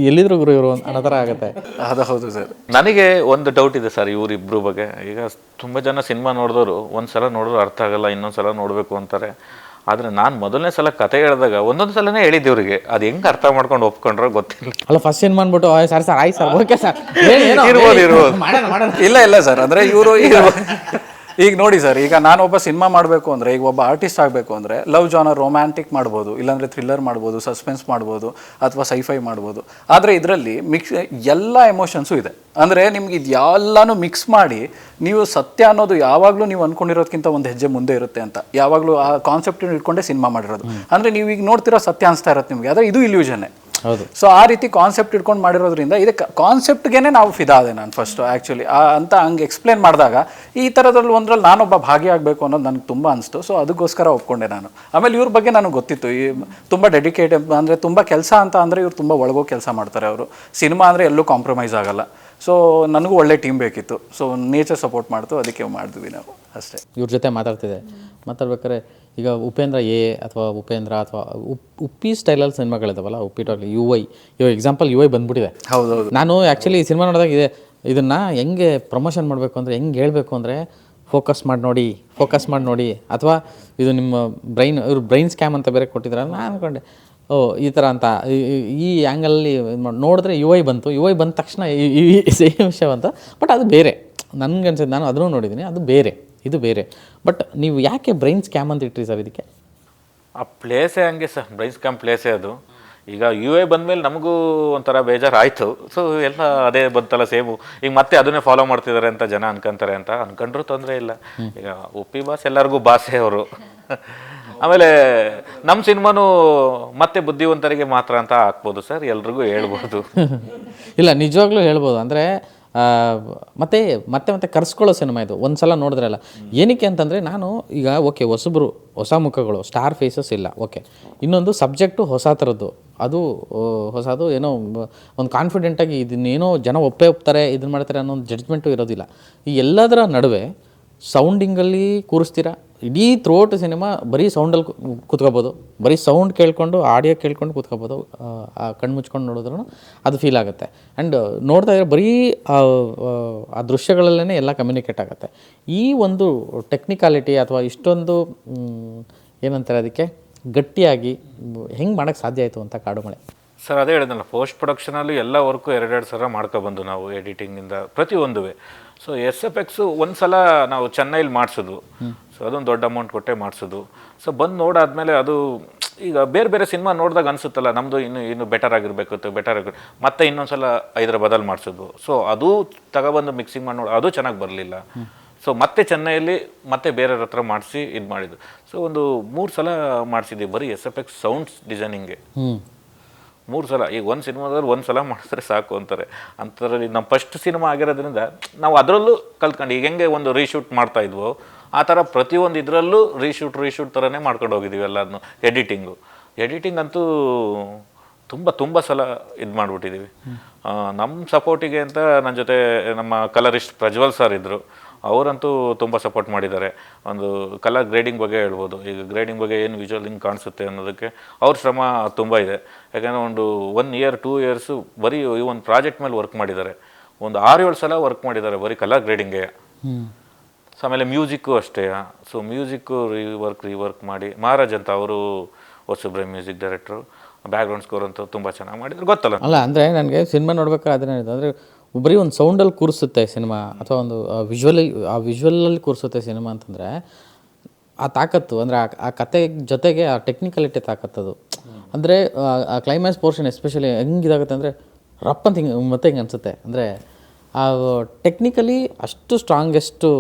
ಎಲ್ಲಿದ್ರು ಗುರು ಇವರು ಅನ್ನೋ ಥರ ಆಗುತ್ತೆ. ಅದು ಹೌದು ಸರ್. ನನಗೆ ಒಂದು ಡೌಟ್ ಇದೆ ಸರ್ ಇವರಿಬ್ಬರು ಬಗ್ಗೆ. ಈಗ ತುಂಬ ಜನ ಸಿನಿಮಾ ನೋಡಿದವರು ಒಂದು ಸಲ ನೋಡಿದ್ರು ಅರ್ಥ ಆಗಲ್ಲ, ಇನ್ನೊಂದು ಸಲ ನೋಡಬೇಕು ಅಂತಾರೆ. ಆದರೆ ನಾನು ಮೊದಲನೇ ಸಲ ಕತೆ ಹೇಳಿದಾಗ ಒಂದೊಂದು ಸಲನೇ ಹೇಳಿದ್ದೆ ಇವರಿಗೆ, ಅದು ಹೆಂಗೆ ಅರ್ಥ ಮಾಡ್ಕೊಂಡು ಒಪ್ಕೊಂಡ್ರೋ ಗೊತ್ತಿಲ್ಲ. ಅಲ್ಲ, ಫಸ್ಟ್ ಸಿನಿಮಾ ಅಂದ್ಬಿಟ್ಟು ಸರ್ ಆಯ್ತು ಸರ್ ಓಕೆ ಸರ್ ಇರ್ಬೋದು. ಇಲ್ಲ ಸರ್, ಅಂದರೆ ಇವರು ಈಗ ನೋಡಿ ಸರ್, ಈಗ ನಾನು ಒಬ್ಬ ಸಿನಿಮಾ ಮಾಡಬೇಕು ಅಂದರೆ, ಈಗ ಒಬ್ಬ ಆರ್ಟಿಸ್ಟ್ ಆಗಬೇಕು ಅಂದರೆ ಲವ್ ಜಾನರ್ ರೊಮ್ಯಾಂಟಿಕ್ ಮಾಡ್ಬೋದು, ಇಲ್ಲಾಂದರೆ ಥ್ರಿಲ್ಲರ್ ಮಾಡ್ಬೋದು, ಸಸ್ಪೆನ್ಸ್ ಮಾಡ್ಬೋದು, ಅಥವಾ ಸೈಫೈ ಮಾಡ್ಬೋದು. ಆದರೆ ಇದರಲ್ಲಿ ಎಲ್ಲ ಎಮೋಷನ್ಸು ಇದೆ. ಅಂದರೆ ನಿಮ್ಗೆ ಇದು ಎಲ್ಲನೂ ಮಿಕ್ಸ್ ಮಾಡಿ ನೀವು ಸತ್ಯ ಅನ್ನೋದು ಯಾವಾಗಲೂ ನೀವು ಅಂದ್ಕೊಂಡಿರೋದಕ್ಕಿಂತ ಒಂದು ಹೆಜ್ಜೆ ಮುಂದೆ ಇರುತ್ತೆ ಅಂತ ಯಾವಾಗಲೂ ಆ ಕಾನ್ಸೆಪ್ಟ್ ಇಟ್ಕೊಂಡೇ ಸಿನಿಮಾ ಮಾಡಿರೋದು. ಅಂದರೆ ನೀವು ಈಗ ನೋಡ್ತಿರೋ ಸತ್ಯ ಅನಿಸ್ತಾ ಇರುತ್ತೆ ನಿಮಗೆ, ಆದರೆ ಇದು ಇಲ್ಯೂಷನ್ನೇ. ಹೌದು. ಸೊ ಆ ರೀತಿ ಕಾನ್ಸೆಪ್ಟ್ ಇಟ್ಕೊಂಡು ಮಾಡಿರೋದ್ರಿಂದ ಇದಕ್ಕೆ ಕಾನ್ಸೆಪ್ಟ್ಗೆ ನಾವು ಫಿದಾ ಅದೆ ನಾನು ಫಸ್ಟು ಆ್ಯಕ್ಚುಲಿ ಅಂತ ಹಂಗೆ ಎಕ್ಸ್ಪ್ಲೇನ್ ಮಾಡಿದಾಗ ಈ ಥರದ್ರಲ್ಲಿ ಒಂದ್ರಲ್ಲಿ ನಾನೊಬ್ಬ ಭಾಗಿಯಾಗಬೇಕು ಅನ್ನೋದು ನನಗೆ ತುಂಬ ಅನಿಸ್ತು. ಸೊ ಅದಕ್ಕೋಸ್ಕರ ಒಪ್ಕೊಂಡೆ ನಾನು. ಆಮೇಲೆ ಇವ್ರ ಬಗ್ಗೆ ನನಗೆ ಗೊತ್ತಿತ್ತು, ಈ ತುಂಬ ಡೆಡಿಕೇಟೆಡ್ ಅಂದರೆ ತುಂಬ ಕೆಲಸ ಅಂತ ಅಂದರೆ ಇವ್ರು ತುಂಬ ಒಳಗೋ ಕೆಲಸ ಮಾಡ್ತಾರೆ. ಅವರು ಸಿನಿಮಾ ಅಂದರೆ ಎಲ್ಲೂ ಕಾಂಪ್ರಮೈಸ್ ಆಗಲ್ಲ. ಸೊ ನನಗೂ ಒಳ್ಳೆ ಟೀಮ್ ಬೇಕಿತ್ತು. ಸೊ ನೇಚರ್ ಸಪೋರ್ಟ್ ಮಾಡ್ತು, ಅದಕ್ಕೆ ಮಾಡಿದ್ವಿ ನಾವು ಅಷ್ಟೇ. ಇವ್ರ ಜೊತೆ ಮಾತಾಡ್ಬೇಕಾದ್ರೆ ಈಗ ಉಪೇಂದ್ರ ಅಥವಾ ಉಪೇಂದ್ರ ಅಥವಾ ಉಪ್ಪಿ ಸ್ಟೈಲಲ್ಲಿ ಸಿನಿಮಾಗಳಿದಾವಲ್ಲ, ಉಪ್ಪಿಟಲ್ಲಿ ಇವಾಗ ಎಕ್ಸಾಂಪಲ್ ಬಂದ್ಬಿಟ್ಟಿದೆ. ಹೌದೌದು. ನಾನು ಆ್ಯಕ್ಚುಲಿ ಈ ಸಿನಿಮಾ ನೋಡಿದಾಗ ಇದನ್ನು ಹೆಂಗೆ ಪ್ರಮೋಷನ್ ಮಾಡಬೇಕು ಅಂದರೆ, ಹೆಂಗೆ ಹೇಳಬೇಕು ಅಂದರೆ, ಫೋಕಸ್ ಮಾಡಿ ನೋಡಿ ಅಥವಾ ಇದು ನಿಮ್ಮ ಇವ್ರು ಬ್ರೈನ್ ಸ್ಕ್ಯಾಮ್ ಅಂತ ಬೇರೆ ಕೊಟ್ಟಿದ್ರಲ್ಲ. ನಾನು ಅಂದ್ಕೊಂಡೆ ಓ ಈ ಥರ ಅಂತ, ಈ ಆ್ಯಂಗಲಲ್ಲಿ ನೋಡಿದ್ರೆ ಬಂತು. ಬಂದ ತಕ್ಷಣ ಈ ಸೇಮ್ ವಿಷಯ ಬಂತು. ಬಟ್ ಅದು ಬೇರೆ ನನಗೆ ಅನ್ಸಿದ್ದು, ನಾನು ಅದನ್ನು ನೋಡಿದ್ದೀನಿ, ಅದು ಬೇರೆ, ಇದು ಬೇರೆ. ಬಟ್ ನೀವು ಯಾಕೆ ಬ್ರೈನ್ ಸ್ಕ್ಯಾಮ್ ಅಂತ ಇಟ್ರಿ ಸರ್ ಇದಕ್ಕೆ? ಆ ಪ್ಲೇಸೇ ಹಂಗೆ ಸರ್, ಬ್ರೈನ್ ಸ್ಕ್ಯಾಮ್ ಪ್ಲೇಸೇ ಅದು. ಈಗ ಬಂದಮೇಲೆ ನಮಗೂ ಒಂಥರ ಬೇಜಾರಾಯಿತು. ಸೊ ಎಲ್ಲ ಅದೇ ಬಂತಲ್ಲ ಸೇಮು, ಈಗ ಮತ್ತೆ ಅದನ್ನೇ ಫಾಲೋ ಮಾಡ್ತಿದ್ದಾರೆ ಅಂತ ಜನ ಅನ್ಕೊಂತಾರೆ ಅಂತ ಅನ್ಕೊಂಡ್ರೂ ತೊಂದರೆ ಇಲ್ಲ. ಈಗ ಉಪ್ಪಿ ಬಾಸ್ ಎಲ್ಲರಿಗೂ ಬಾಸೇ ಅವರು. ಆಮೇಲೆ ನಮ್ಮ ಸಿನಿಮಾನು ಮತ್ತೆ ಬುದ್ಧಿವಂತರಿಗೆ ಮಾತ್ರ ಅಂತ ಹಾಕ್ಬೋದು ಸರ್, ಎಲ್ರಿಗೂ ಹೇಳ್ಬೋದು. ಇಲ್ಲ, ನಿಜವಾಗ್ಲೂ ಹೇಳ್ಬೋದು. ಅಂದರೆ ಮತ್ತೆ ಕರ್ಸ್ಕೊಳ್ಳೋ ಸಿನಿಮಾ ಇದು. ಒಂದು ಸಲ ನೋಡಿದ್ರಲ್ಲ, ಏನಕ್ಕೆ ಅಂತಂದರೆ, ನಾನು ಈಗ ಓಕೆ ಹೊಸ ಮುಖಗಳು, ಸ್ಟಾರ್ ಫೇಸಸ್ ಇಲ್ಲ, ಓಕೆ. ಇನ್ನೊಂದು ಸಬ್ಜೆಕ್ಟು ಹೊಸ ಥರದ್ದು, ಅದು ಹೊಸದು, ಏನೋ ಒಂದು ಕಾನ್ಫಿಡೆಂಟಾಗಿ ಇದನ್ನೇನೋ ಜನ ಒಪ್ತಾರೆ, ಇದನ್ನು ಮಾಡ್ತಾರೆ ಅನ್ನೋ ಒಂದು ಜಡ್ಜ್ಮೆಂಟು ಇರೋದಿಲ್ಲ. ಈ ಎಲ್ಲದರ ನಡುವೆ ಸೌಂಡಿಂಗಲ್ಲಿ ಕೂರಿಸ್ತೀರಾ, ಇಡೀ ಥ್ರೋಟ್ ಸಿನಿಮಾ ಬರೀ ಸೌಂಡಲ್ಲಿ ಕೂತ್ಕೋಬೋದು, ಬರೀ ಸೌಂಡ್ ಕೇಳ್ಕೊಂಡು ಆಡಿಯೋ ಕೇಳ್ಕೊಂಡು ಕೂತ್ಕೋಬೋದು, ಕಣ್ಣು ಮುಚ್ಕೊಂಡು ನೋಡಿದ್ರೂ ಅದು ಫೀಲ್ ಆಗುತ್ತೆ. ಆ್ಯಂಡ್ ನೋಡ್ತಾ ಇದ್ರೆ ಬರೀ ಆ ದೃಶ್ಯಗಳಲ್ಲೇ ಎಲ್ಲ ಕಮ್ಯುನಿಕೇಟ್ ಆಗುತ್ತೆ. ಈ ಒಂದು ಟೆಕ್ನಿಕಾಲಿಟಿ ಅಥವಾ ಇಷ್ಟೊಂದು ಏನಂತಾರೆ ಅದಕ್ಕೆ ಗಟ್ಟಿಯಾಗಿ ಹೆಂಗೆ ಮಾಡೋಕ್ಕೆ ಸಾಧ್ಯ ಆಯಿತು ಅಂತ ಕಾಡು ಮಳೆ ಸರ್? ಅದೇ ಹೇಳಿದ್ನಲ್ಲ, ಪೋಸ್ಟ್ ಪ್ರೊಡಕ್ಷನಲ್ಲಿ ಎಲ್ಲ ವರ್ಕು 2 ಸಲ ಮಾಡ್ಕೊಬಂದು ನಾವು ಎಡಿಟಿಂಗಿಂದ ಪ್ರತಿಯೊಂದುವೆ. ಸೊ SFX ಒಂದು ಸಲ ನಾವು ಚೆನ್ನೈಲಿ ಮಾಡಿಸೋದು, ಸೊ ಅದೊಂದು ದೊಡ್ಡ ಅಮೌಂಟ್ ಕೊಟ್ಟೆ ಮಾಡಿಸೋದು. ಸೊ ಬಂದು ನೋಡಾದ್ಮೇಲೆ ಅದು ಈಗ ಬೇರೆ ಸಿನಿಮಾ ನೋಡಿದಾಗ ಅನಿಸುತ್ತಲ್ಲ, ನಮ್ಮದು ಇನ್ನು ಬೆಟರ್ ಆಗಿರಬೇಕು, ಮತ್ತೆ ಇನ್ನೊಂದು ಸಲ ಹೈದ್ರಾಬಾದಲ್ಲಿ ಮಾಡಿಸೋದು. ಸೊ ಅದು ತಗೊಬಂದು ಮಿಕ್ಸಿಂಗ್ ಮಾಡಿ ನೋಡಿ, ಅದು ಚೆನ್ನಾಗಿ ಬರಲಿಲ್ಲ. ಸೊ ಮತ್ತೆ ಚೆನ್ನೈಯಲ್ಲಿ ಮತ್ತೆ ಬೇರೆಯವ್ರ ಹತ್ರ ಮಾಡಿಸಿ ಇದು ಮಾಡಿದ್ದು. ಸೊ ಒಂದು 3 ಸಲ ಮಾಡಿಸಿದ್ದೀವಿ ಬರೀ SFX ಸೌಂಡ್ಸ್ ಡಿಸೈನಿಂಗ್ಗೆ. 3 ಸಲ. ಈಗ ಒಂದು ಸಿನಿಮಾದಲ್ಲಿ 1 ಸಲ ಮಾಡಿದ್ರೆ ಸಾಕು ಅಂತಾರೆ. ಅಂಥದ್ರಲ್ಲಿ ನಮ್ಮ ಫಸ್ಟ್ ಸಿನಿಮಾ ಆಗಿರೋದ್ರಿಂದ ನಾವು ಅದರಲ್ಲೂ ಕಲ್ತ್ಕೊಂಡು, ಈಗ ಹೆಂಗೆ ಒಂದು ರೀಶೂಟ್ ಮಾಡ್ತಾ ಇದ್ವೋ ಆ ಥರ ಪ್ರತಿಯೊಂದು ಇದರಲ್ಲೂ ರೀಶೂಟ್ ಥರನೇ ಮಾಡ್ಕೊಂಡು ಹೋಗಿದ್ದೀವಿ ಎಲ್ಲದನ್ನು. ಎಡಿಟಿಂಗ್ ಅಂತೂ ತುಂಬ ಸಲ ಇದು ಮಾಡಿಬಿಟ್ಟಿದ್ದೀವಿ. ನಮ್ಮ ಸಪೋರ್ಟಿಗೆ ಅಂತ ನನ್ನ ಜೊತೆ ನಮ್ಮ ಕಲರಿಸ್ಟ್ ಪ್ರಜ್ವಲ್ ಸರ್ ಇದ್ದರು. ಅವರಂತೂ ತುಂಬ ಸಪೋರ್ಟ್ ಮಾಡಿದ್ದಾರೆ. ಒಂದು ಕಲರ್ ಗ್ರೇಡಿಂಗ್ ಬಗ್ಗೆ ಹೇಳ್ಬೋದು. ಈಗ ಗ್ರೇಡಿಂಗ್ ಬಗ್ಗೆ ಏನು ವಿಜುವಲ್ ಹಿಂಗೆ ಕಾಣಿಸುತ್ತೆ ಅನ್ನೋದಕ್ಕೆ ಅವ್ರ ಶ್ರಮ ತುಂಬ ಇದೆ. ಯಾಕಂದರೆ 1 ಇಯರ್ 2 ಇಯರ್ಸು ಬರೀ ಈ ಒಂದು ಪ್ರಾಜೆಕ್ಟ್ ಮೇಲೆ ವರ್ಕ್ ಮಾಡಿದ್ದಾರೆ. ಒಂದು 6-7 ಸಲ ವರ್ಕ್ ಮಾಡಿದ್ದಾರೆ ಬರೀ ಕಲರ್ ಗ್ರೇಡಿಂಗ್ಗೆ. ಸೊ ಆಮೇಲೆ ಮ್ಯೂಸಿಕ್ಕು ಅಷ್ಟೇ. ಸೊ ಮ್ಯೂಸಿಕ್ಕು ರೀವರ್ಕ್ ಮಾಡಿ ಮಹಾರಾಜ್ ಅಂತ ಅವರು ಹೊಸಬ್ರೆ ಮ್ಯೂಸಿಕ್ ಡೈರೆಕ್ಟ್ರು, ಬ್ಯಾಕ್ಗ್ರೌಂಡ್ ಸ್ಕೋರ್ ಅಂತ ತುಂಬ ಚೆನ್ನಾಗಿ ಮಾಡಿದ್ರು. ಗೊತ್ತಲ್ಲ ಅಲ್ಲ, ಅಂದರೆ ನನಗೆ ಸಿನಿಮಾ ನೋಡ್ಬೇಕಾದ್ರೆ ಅದನ್ನೇ ಅಂದರೆ ಬರೀ ಒಂದು ಸೌಂಡಲ್ಲಿ ಕೂರಿಸುತ್ತೆ ಸಿನಿಮಾ ಅಥವಾ ಒಂದು ವಿಜುವಲಲ್ಲಿ ಕೂರಿಸುತ್ತೆ ಸಿನಿಮಾ ಅಂತಂದರೆ ಆ ತಾಕತ್ತು ಅಂದರೆ ಆ ಕತೆ ಜೊತೆಗೆ ಆ ಟೆಕ್ನಿಕಲಿಟಿ ತಾಕತ್ತದು. ಅಂದರೆ ಆ ಕ್ಲೈಮ್ಯಾಕ್ಸ್ ಪೋರ್ಷನ್ ಎಸ್ಪೆಷಲಿ ಹೆಂಗಿದಾಗುತ್ತೆ ಅಂದರೆ ರಪ್ ಅಂತ ಹಿಂಗೆ ಮತ್ತೆ ಹಿಂಗೆ ಅನಿಸುತ್ತೆ. ಅಂದರೆ ಆ ಟೆಕ್ನಿಕಲಿ ಅಷ್ಟು ಸ್ಟ್ರಾಂಗೆಸ್ಟು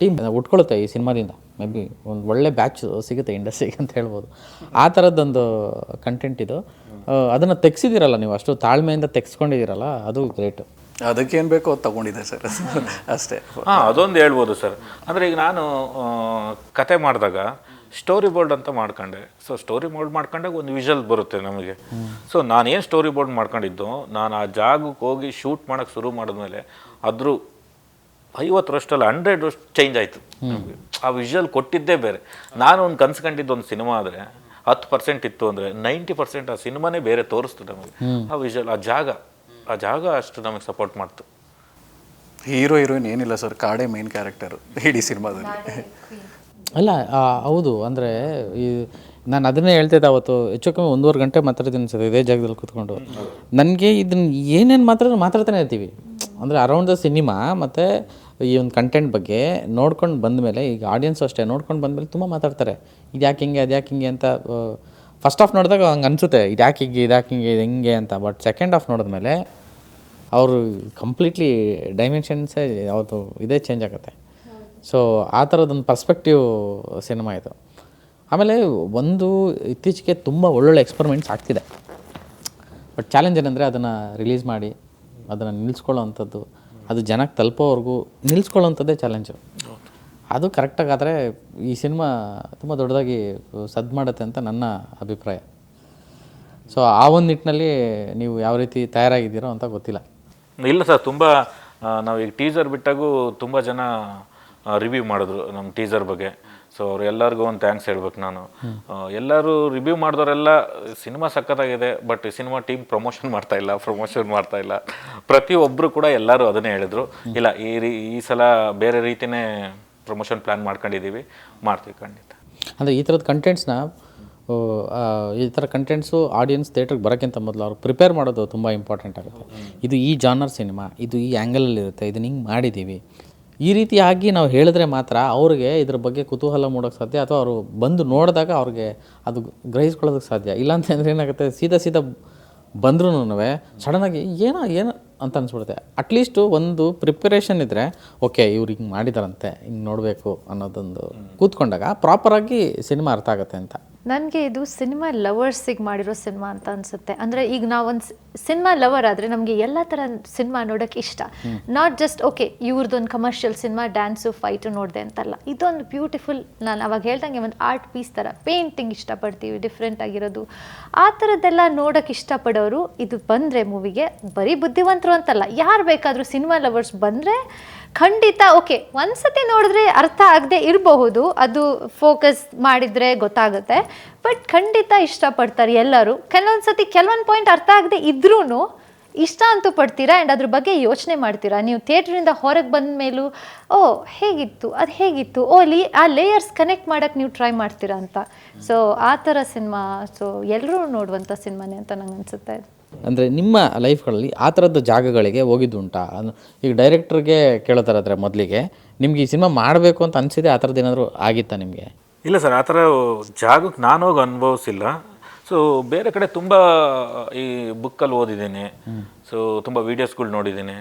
ಟೀಮ್ ಉಟ್ಕೊಳ್ಳುತ್ತೆ ಈ ಸಿನಿಮಾದಿಂದ. ಮೇ ಬಿ ಒಂದು ಒಳ್ಳೆ ಬ್ಯಾಚ್ ಸಿಗುತ್ತೆ ಇಂಡಸ್ಟ್ರಿಗೆ ಅಂತ ಹೇಳ್ಬೋದು. ಆ ಥರದ್ದೊಂದು ಕಂಟೆಂಟ್ ಇದು. ಅದನ್ನು ತೆಗ್ಸಿದ್ದೀರಲ್ಲ ನೀವು, ಅಷ್ಟು ತಾಳ್ಮೆಯಿಂದ ತೆಗ್ಸ್ಕೊಂಡಿದ್ದೀರಲ್ಲ, ಅದು ಗ್ರೇಟು. ಅದಕ್ಕೇನು ಬೇಕೋ ಅದು ತೊಗೊಂಡಿದೆ ಸರ್ ಅಷ್ಟೇ. ಅದೊಂದು ಹೇಳ್ಬೋದು ಸರ್. ಅಂದರೆ ಈಗ ನಾನು ಕತೆ ಮಾಡಿದಾಗ ಸ್ಟೋರಿ ಬೋರ್ಡ್ ಅಂತ ಮಾಡ್ಕೊಂಡೆ. ಸೊ ಸ್ಟೋರಿ ಬೋರ್ಡ್ ಮಾಡ್ಕೊಂಡಾಗ ಒಂದು ವಿಷಲ್ ಬರುತ್ತೆ ನಮಗೆ. ಸೊ ನಾನೇನು ಸ್ಟೋರಿ ಬೋರ್ಡ್ ಮಾಡ್ಕೊಂಡಿದ್ದು, ನಾನು ಆ ಜಾಗಕ್ಕೆ ಹೋಗಿ ಶೂಟ್ ಮಾಡೋಕ್ಕೆ ಶುರು ಮಾಡಿದ್ಮೇಲೆ ಅದ್ರ 50% 100 ಚೇಂಜ್ ಆಯಿತು ನಮಗೆ. ಆ ವಿಷುವಲ್ ಕೊಟ್ಟಿದ್ದೇ ಬೇರೆ. ನಾನು ಒಂದು ಕನ್ಸ್ಕೊಂಡಿದ್ದು ಒಂದು ಸಿನಿಮಾ ಆದರೆ 10% ಇತ್ತು ಅಂದರೆ 90% ಆ ಸಿನಿಮಾನೇ ಬೇರೆ ತೋರಿಸ್ತು ನಮಗೆ. ಆ ವಿಷುವಲ್, ಆ ಜಾಗ ಅಷ್ಟು ನಮಗೆ ಸಪೋರ್ಟ್ ಮಾಡ್ತು. ಹೀರೋ ಹೀರೋಯಿನ್ ಏನಿಲ್ಲ ಸರ್, ಕಾಡೇ ಮೇನ್ ಕ್ಯಾರೆಕ್ಟರು ಇಡೀ ಸಿನಿಮಾದಲ್ಲಿ. ಅಲ್ಲ ಹೌದು. ಅಂದರೆ ಈ ನಾನು ಅದನ್ನೇ ಹೇಳ್ತಿದ್ದೆ ಅವತ್ತು, ಹೆಚ್ಚು ಕಮ್ಮಿ 1.5 ಗಂಟೆ ಮಾತಾಡ್ತೀನಿ ಸರ್ ಇದೇ ಜಾಗದಲ್ಲಿ ಕೂತ್ಕೊಂಡು. ನನಗೆ ಇದನ್ನು ಏನೇನು ಮಾತಾಡ್ತಾನೆ ಇರ್ತೀವಿ. ಅಂದರೆ ಅರೌಂಡ್ ದ ಸಿನಿಮಾ ಮತ್ತು ಈ ಒಂದು ಕಂಟೆಂಟ್ ಬಗ್ಗೆ ನೋಡ್ಕೊಂಡು ಬಂದಮೇಲೆ, ಈಗ ಆಡಿಯನ್ಸು ಅಷ್ಟೇ ನೋಡ್ಕೊಂಡು ಬಂದಮೇಲೆ ತುಂಬ ಮಾತಾಡ್ತಾರೆ. ಇದು ಯಾಕೆ ಹಿಂಗೆ, ಅದು ಯಾಕೆ ಹಿಂಗೆ ಅಂತ. ಫಸ್ಟ್ ಹಾಫ್ ನೋಡಿದಾಗ ಹಂಗೆ ಅನಿಸುತ್ತೆ, ಇದು ಯಾಕೆ ಹಿಂಗೆ, ಇದು ಯಾಕೆ ಹಿಂಗೆ, ಇದು ಹೆಂಗೆ ಅಂತ. ಬಟ್ ಸೆಕೆಂಡ್ ಹಾಫ್ ನೋಡಿದ್ಮೇಲೆ ಅವರು ಕಂಪ್ಲೀಟ್ಲಿ ಡೈಮೆನ್ಷನ್ಸೇ ಯಾವುದು ಇದೇ ಚೇಂಜ್ ಆಗುತ್ತೆ. ಸೊ ಆ ಥರದೊಂದು ಪರ್ಸ್ಪೆಕ್ಟಿವ್ ಸಿನಿಮಾ ಇದು. ಆಮೇಲೆ ಒಂದು ಇತ್ತೀಚೆಗೆ ತುಂಬ ಒಳ್ಳೊಳ್ಳೆ ಎಕ್ಸ್ಪರಿಮೆಂಟ್ಸ್ ಆಗ್ತಿದೆ. ಬಟ್ ಚಾಲೆಂಜ್ ಏನಂದರೆ ಅದನ್ನು ರಿಲೀಸ್ ಮಾಡಿ ಅದನ್ನು ನಿಲ್ಲಿಸ್ಕೊಳ್ಳೋ ಅಂಥದ್ದು, ಅದು ಜನಕ್ಕೆ ತಲುಪೋವರೆಗೂ ನಿಲ್ಲಿಸ್ಕೊಳ್ಳೋವಂಥದ್ದೇ ಚಾಲೆಂಜು. ಅದು ಕರೆಕ್ಟಾಗಾದರೆ ಈ ಸಿನಿಮಾ ತುಂಬ ದೊಡ್ಡದಾಗಿ ಸದ್ದು ಮಾಡುತ್ತೆ ಅಂತ ನನ್ನ ಅಭಿಪ್ರಾಯ. ಸೊ ಆ ಒಂದು ನಿಟ್ಟಿನಲ್ಲಿ ನೀವು ಯಾವ ರೀತಿ ತಯಾರಾಗಿದ್ದೀರೋ ಅಂತ ಗೊತ್ತಿಲ್ಲ. ಇಲ್ಲ ಸರ್, ತುಂಬ ನಾವೀಗ ಟೀಸರ್ ಬಿಟ್ಟಾಗೂ ತುಂಬ ಜನ ರಿವ್ಯೂ ಮಾಡಿದ್ರು ನಮ್ಮ ಟೀಸರ್ ಬಗ್ಗೆ. ಸೊ ಅವ್ರು ಎಲ್ಲರಿಗೂ ಒಂದು ಥ್ಯಾಂಕ್ಸ್ ಹೇಳ್ಬೇಕು ನಾನು. ಎಲ್ಲರೂ ರಿವ್ಯೂ ಮಾಡಿದವರೆಲ್ಲ ಸಿನಿಮಾ ಸಖತ್ತಾಗಿದೆ, ಬಟ್ ಸಿನಿಮಾ ಟೀಮ್ ಪ್ರಮೋಷನ್ ಮಾಡ್ತಾ ಇಲ್ಲ. ಪ್ರತಿಯೊಬ್ಬರು ಕೂಡ ಎಲ್ಲರೂ ಅದನ್ನೇ ಹೇಳಿದ್ರು. ಇಲ್ಲ, ಈ ಸಲ ಬೇರೆ ರೀತಿಯೇ ಪ್ರಮೋಷನ್ ಪ್ಲ್ಯಾನ್ ಮಾಡ್ಕೊಂಡಿದ್ದೀವಿ, ಮಾಡ್ತೀವಿ ಖಂಡಿತ. ಅಂದರೆ ಈ ಥರದ ಕಂಟೆಂಟ್ಸ್ನ ಈ ಥರ ಕಂಟೆಂಟ್ಸು ಆಡಿಯನ್ಸ್ ಥಿಯೇಟ್ರಿಗೆ ಬರೋಕ್ಕಿಂತ ಮೊದಲು ಅವ್ರು ಪ್ರಿಪೇರ್ ಮಾಡೋದು ತುಂಬ ಇಂಪಾರ್ಟೆಂಟ್ ಆಗುತ್ತೆ. ಇದು ಈ ಜಾನರ್ ಸಿನಿಮಾ, ಇದು ಈ ಆ್ಯಂಗಲಲ್ಲಿರುತ್ತೆ, ಇದನ್ನ ಹಿಂಗೆ ಮಾಡಿದ್ದೀವಿ, ಈ ರೀತಿಯಾಗಿ ನಾವು ಹೇಳಿದ್ರೆ ಮಾತ್ರ ಅವ್ರಿಗೆ ಇದ್ರ ಬಗ್ಗೆ ಕುತೂಹಲ ಮೂಡೋಕ್ಕೆ ಸಾಧ್ಯ, ಅಥವಾ ಅವರು ಬಂದು ನೋಡಿದಾಗ ಅವ್ರಿಗೆ ಅದು ಗ್ರಹಿಸ್ಕೊಳ್ಳೋದಕ್ಕೆ ಸಾಧ್ಯ. ಇಲ್ಲಾಂತಂದರೆ ಏನಾಗುತ್ತೆ, ಸೀದಾ ಬಂದ್ರೂ ಸಡನ್ನಾಗಿ ಏನೋ ಅಂತ ಅನಿಸ್ಬಿಡುತ್ತೆ. ಅಟ್ಲೀಸ್ಟು ಒಂದು ಪ್ರಿಪರೇಷನ್ ಇದ್ದರೆ, ಓಕೆ ಇವ್ರು ಹಿಂಗೆ ಮಾಡಿದಾರಂತೆ, ಹಿಂಗೆ ನೋಡಬೇಕು ಅನ್ನೋದೊಂದು ಕೂತ್ಕೊಂಡಾಗ ಪ್ರಾಪರಾಗಿ ಸಿನಿಮಾ ಅರ್ಥ ಆಗುತ್ತೆ ಅಂತ. ನನಗೆ ಇದು ಸಿನಿಮಾ ಲವರ್ಸಿಗೆ ಮಾಡಿರೋ ಸಿನಿಮಾ ಅಂತ ಅನಿಸುತ್ತೆ. ಅಂದರೆ ಈಗ ನಾವೊಂದು ಸಿನಿಮಾ ಲವರ್ ಆದರೆ ನಮಗೆ ಎಲ್ಲ ಥರ ಸಿನಿಮಾ ನೋಡೋಕ್ಕೆ ಇಷ್ಟ. ನಾಟ್ ಜಸ್ಟ್ ಓಕೆ ಇವ್ರದ್ದೊಂದು ಕಮರ್ಷಿಯಲ್ ಸಿನಿಮಾ ಡ್ಯಾನ್ಸು ಫೈಟು ನೋಡಿದೆ ಅಂತಲ್ಲ, ಇದೊಂದು ಬ್ಯೂಟಿಫುಲ್, ನಾನು ಅವಾಗ ಹೇಳ್ದಂಗೆ ಒಂದು ಆರ್ಟ್ ಪೀಸ್ ಥರ, ಪೇಂಟಿಂಗ್ ಇಷ್ಟಪಡ್ತೀವಿ ಡಿಫ್ರೆಂಟ್ ಆಗಿರೋದು, ಆ ಥರದ್ದೆಲ್ಲ ನೋಡೋಕ್ಕೆ ಇಷ್ಟಪಡೋರು ಇದು ಬಂದರೆ ಮೂವಿಗೆ, ಬರೀ ಬುದ್ಧಿವಂತರು ಅಂತಲ್ಲ, ಯಾರು ಬೇಕಾದರೂ ಸಿನಿಮಾ ಲವರ್ಸ್ ಬಂದರೆ ಖಂಡಿತ ಓಕೆ ಒಂದ್ಸತಿ ನೋಡಿದ್ರೆ ಅರ್ಥ ಆಗದೆ ಇರಬಹುದು, ಅದು ಫೋಕಸ್ ಮಾಡಿದರೆ ಗೊತ್ತಾಗುತ್ತೆ, ಬಟ್ ಖಂಡಿತ ಇಷ್ಟಪಡ್ತಾರೆ ಎಲ್ಲರೂ. ಕೆಲವೊಂದು ಪಾಯಿಂಟ್ ಅರ್ಥ ಆಗದೆ ಇದ್ರೂ ಇಷ್ಟ ಅಂತೂ ಪಡ್ತೀರಾ ಆ್ಯಂಡ್ ಅದ್ರ ಬಗ್ಗೆ ಯೋಚನೆ ಮಾಡ್ತೀರಾ. ನೀವು ಥಿಯೇಟ್ರಿಂದ ಹೊರಗೆ ಬಂದ ಮೇಲೂ ಹೇಗಿತ್ತು, ಅದು ಹೇಗಿತ್ತು, ಆ ಲೇಯರ್ಸ್ ಕನೆಕ್ಟ್ ಮಾಡೋಕ್ಕೆ ನೀವು ಟ್ರೈ ಮಾಡ್ತೀರಾ ಅಂತ. ಸೊ ಆ ಥರ ಸಿನಿಮಾ, ಸೊ ಎಲ್ಲರೂ ನೋಡುವಂಥ ಸಿನಿಮಾನೇ ಅಂತ ನಂಗೆ ಅನಿಸುತ್ತೆ. ಅಂದರೆ ನಿಮ್ಮ ಲೈಫ್ಗಳಲ್ಲಿ ಆ ಥರದ್ದು ಜಾಗಗಳಿಗೆ ಹೋಗಿದ್ದುಂಟಾ? ಈಗ ಡೈರೆಕ್ಟ್ರಿಗೆ ಕೇಳೋತಾರಾದರೆ ಮೊದಲಿಗೆ ನಿಮ್ಗೆ ಈ ಸಿನಿಮಾ ಮಾಡಬೇಕು ಅಂತ ಅನಿಸಿದೆ, ಆ ಥರದ್ದು ಏನಾದರೂ ಆಗಿತ್ತಾ ನಿಮಗೆ? ಇಲ್ಲ ಸರ್, ಆ ಥರ ಜಾಗಕ್ಕೆ ನಾನು ಹೋಗಿ ಅನುಭವಿಸಿಲ್ಲ. ಸೊ ಬೇರೆ ಕಡೆ ತುಂಬ ಈ ಬುಕ್ಕಲ್ಲಿ ಓದಿದ್ದೀನಿ, ಸೊ ತುಂಬ ವೀಡಿಯೋಸ್ಗಳು ನೋಡಿದ್ದೀನಿ.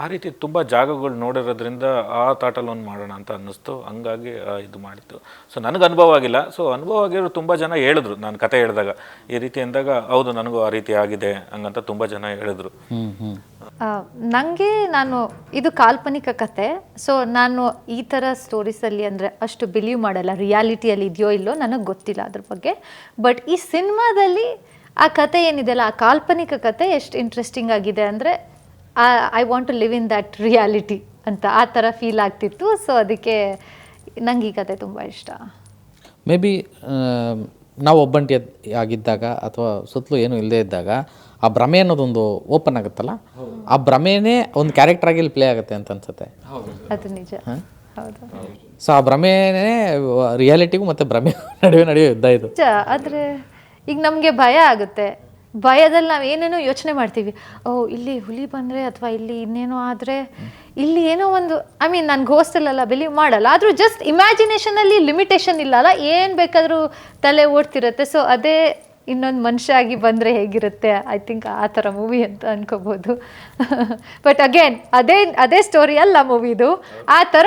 ಆ ರೀತಿ ತುಂಬ ಜಾಗಗಳು ನೋಡಿರೋದ್ರಿಂದ ಆ ಥಾಟಲ್ಲಿ ಒಂದು ಮಾಡೋಣ ಅಂತ ಅನ್ನಿಸ್ತು. ಹಂಗಾಗಿ ಇದು ಮಾಡಿತ್ತು. ಸೊ ನನಗೆ ಅನುಭವ ಆಗಿಲ್ಲ. ಸೊ ಅನುಭವ ಆಗಿರೋ ತುಂಬ ಜನ ಹೇಳಿದ್ರು, ನಾನು ಕತೆ ಹೇಳಿದಾಗ ಈ ರೀತಿ ಅಂದಾಗ ಹೌದು ನನಗೂ ಆ ರೀತಿ ಆಗಿದೆ ಹಂಗಂತ ತುಂಬ ಜನ ಹೇಳಿದ್ರು. ನನಗೆ ಇದು ಕಾಲ್ಪನಿಕ ಕತೆ, ಸೊ ನಾನು ಈ ಥರ ಸ್ಟೋರೀಸಲ್ಲಿ ಅಂದರೆ ಅಷ್ಟು ಬಿಲೀವ್ ಮಾಡಲ್ಲ, ರಿಯಾಲಿಟಿಯಲ್ಲಿ ಇದೆಯೋ ಇಲ್ಲೋ ನನಗೆ ಗೊತ್ತಿಲ್ಲ ಅದ್ರ ಬಗ್ಗೆ. ಬಟ್ ಈ ಸಿನಿಮಾದಲ್ಲಿ ಆ ಕತೆ ಏನಿದೆಯಲ್ಲ, ಆ ಕಾಲ್ಪನಿಕ ಕತೆ ಎಷ್ಟು ಇಂಟ್ರೆಸ್ಟಿಂಗ್ ಆಗಿದೆ ಅಂದರೆ I want to live in that reality ಅಂತ ಆ ಥರ ಫೀಲ್ ಆಗ್ತಿತ್ತು. ಸೊ ಅದಕ್ಕೆ ನಂಗೆ ಈ ಕತೆ ತುಂಬ ಇಷ್ಟ. ಮೇ ಬಿ ನಾವು ಒಬ್ಬಂಟಿ ಆಗಿದ್ದಾಗ ಅಥವಾ ಸುತ್ತಲೂ ಏನೂ ಇಲ್ಲದೇ ಇದ್ದಾಗ ಆ ಭ್ರಮೆ ಅನ್ನೋದೊಂದು ಓಪನ್ ಆಗುತ್ತಲ್ಲ, ಆ ಭ್ರಮೆನೇ ಒಂದು ಕ್ಯಾರೆಕ್ಟರ್ ಆಗಿ ಇಲ್ಲಿ ಪ್ಲೇ ಆಗುತ್ತೆ ಅಂತ ಅನ್ಸುತ್ತೆ. ಅದು ನಿಜ, ಹೌದು. ಸೊ ಆ ಭ್ರಮೆನೇ ರಿಯಾಲಿಟಿಗೂ ಮತ್ತು ಭ್ರಮೆ ನಡುವೆ ನಡೆಯೋ ಯುದ್ಧ ಇದು. ಆದರೆ ಈಗ ನಮಗೆ ಭಯ ಆಗುತ್ತೆ, ಭಯದಲ್ಲಿ ನಾವು ಏನೇನೋ ಯೋಚನೆ ಮಾಡ್ತೀವಿ. ಓ ಇಲ್ಲಿ ಹುಲಿ ಬಂದರೆ ಅಥವಾ ಇಲ್ಲಿ ಇನ್ನೇನೋ ಆದರೆ ಇಲ್ಲಿ ಏನೋ ಒಂದು ನಾನು ಘೋಸ್ಟಲ್ಲೆಲ್ಲ ಬಿಲೀವ್ ಮಾಡಲ್ಲ, ಆದರೂ ಜಸ್ಟ್ ಇಮ್ಯಾಜಿನೇಷನಲ್ಲಿ ಲಿಮಿಟೇಷನ್ ಇಲ್ಲ ಅಲ್ಲ, ಏನು ಬೇಕಾದರೂ ತಲೆ ಓಡ್ತಿರುತ್ತೆ. ಸೊ ಅದೇ ಇನ್ನೊಂದು ಮನುಷ್ಯ ಆಗಿ ಬಂದರೆ ಹೇಗಿರುತ್ತೆ, ಐ ಥಿಂಕ್ ಆ ಥರ ಮೂವಿ ಅಂತ ಅನ್ಕೋಬೋದು. ಬಟ್ ಅಗೇನ್ ಅದೇ ಸ್ಟೋರಿ ಅಲ್ಲ ಮೂವಿದು, ಆ ಥರ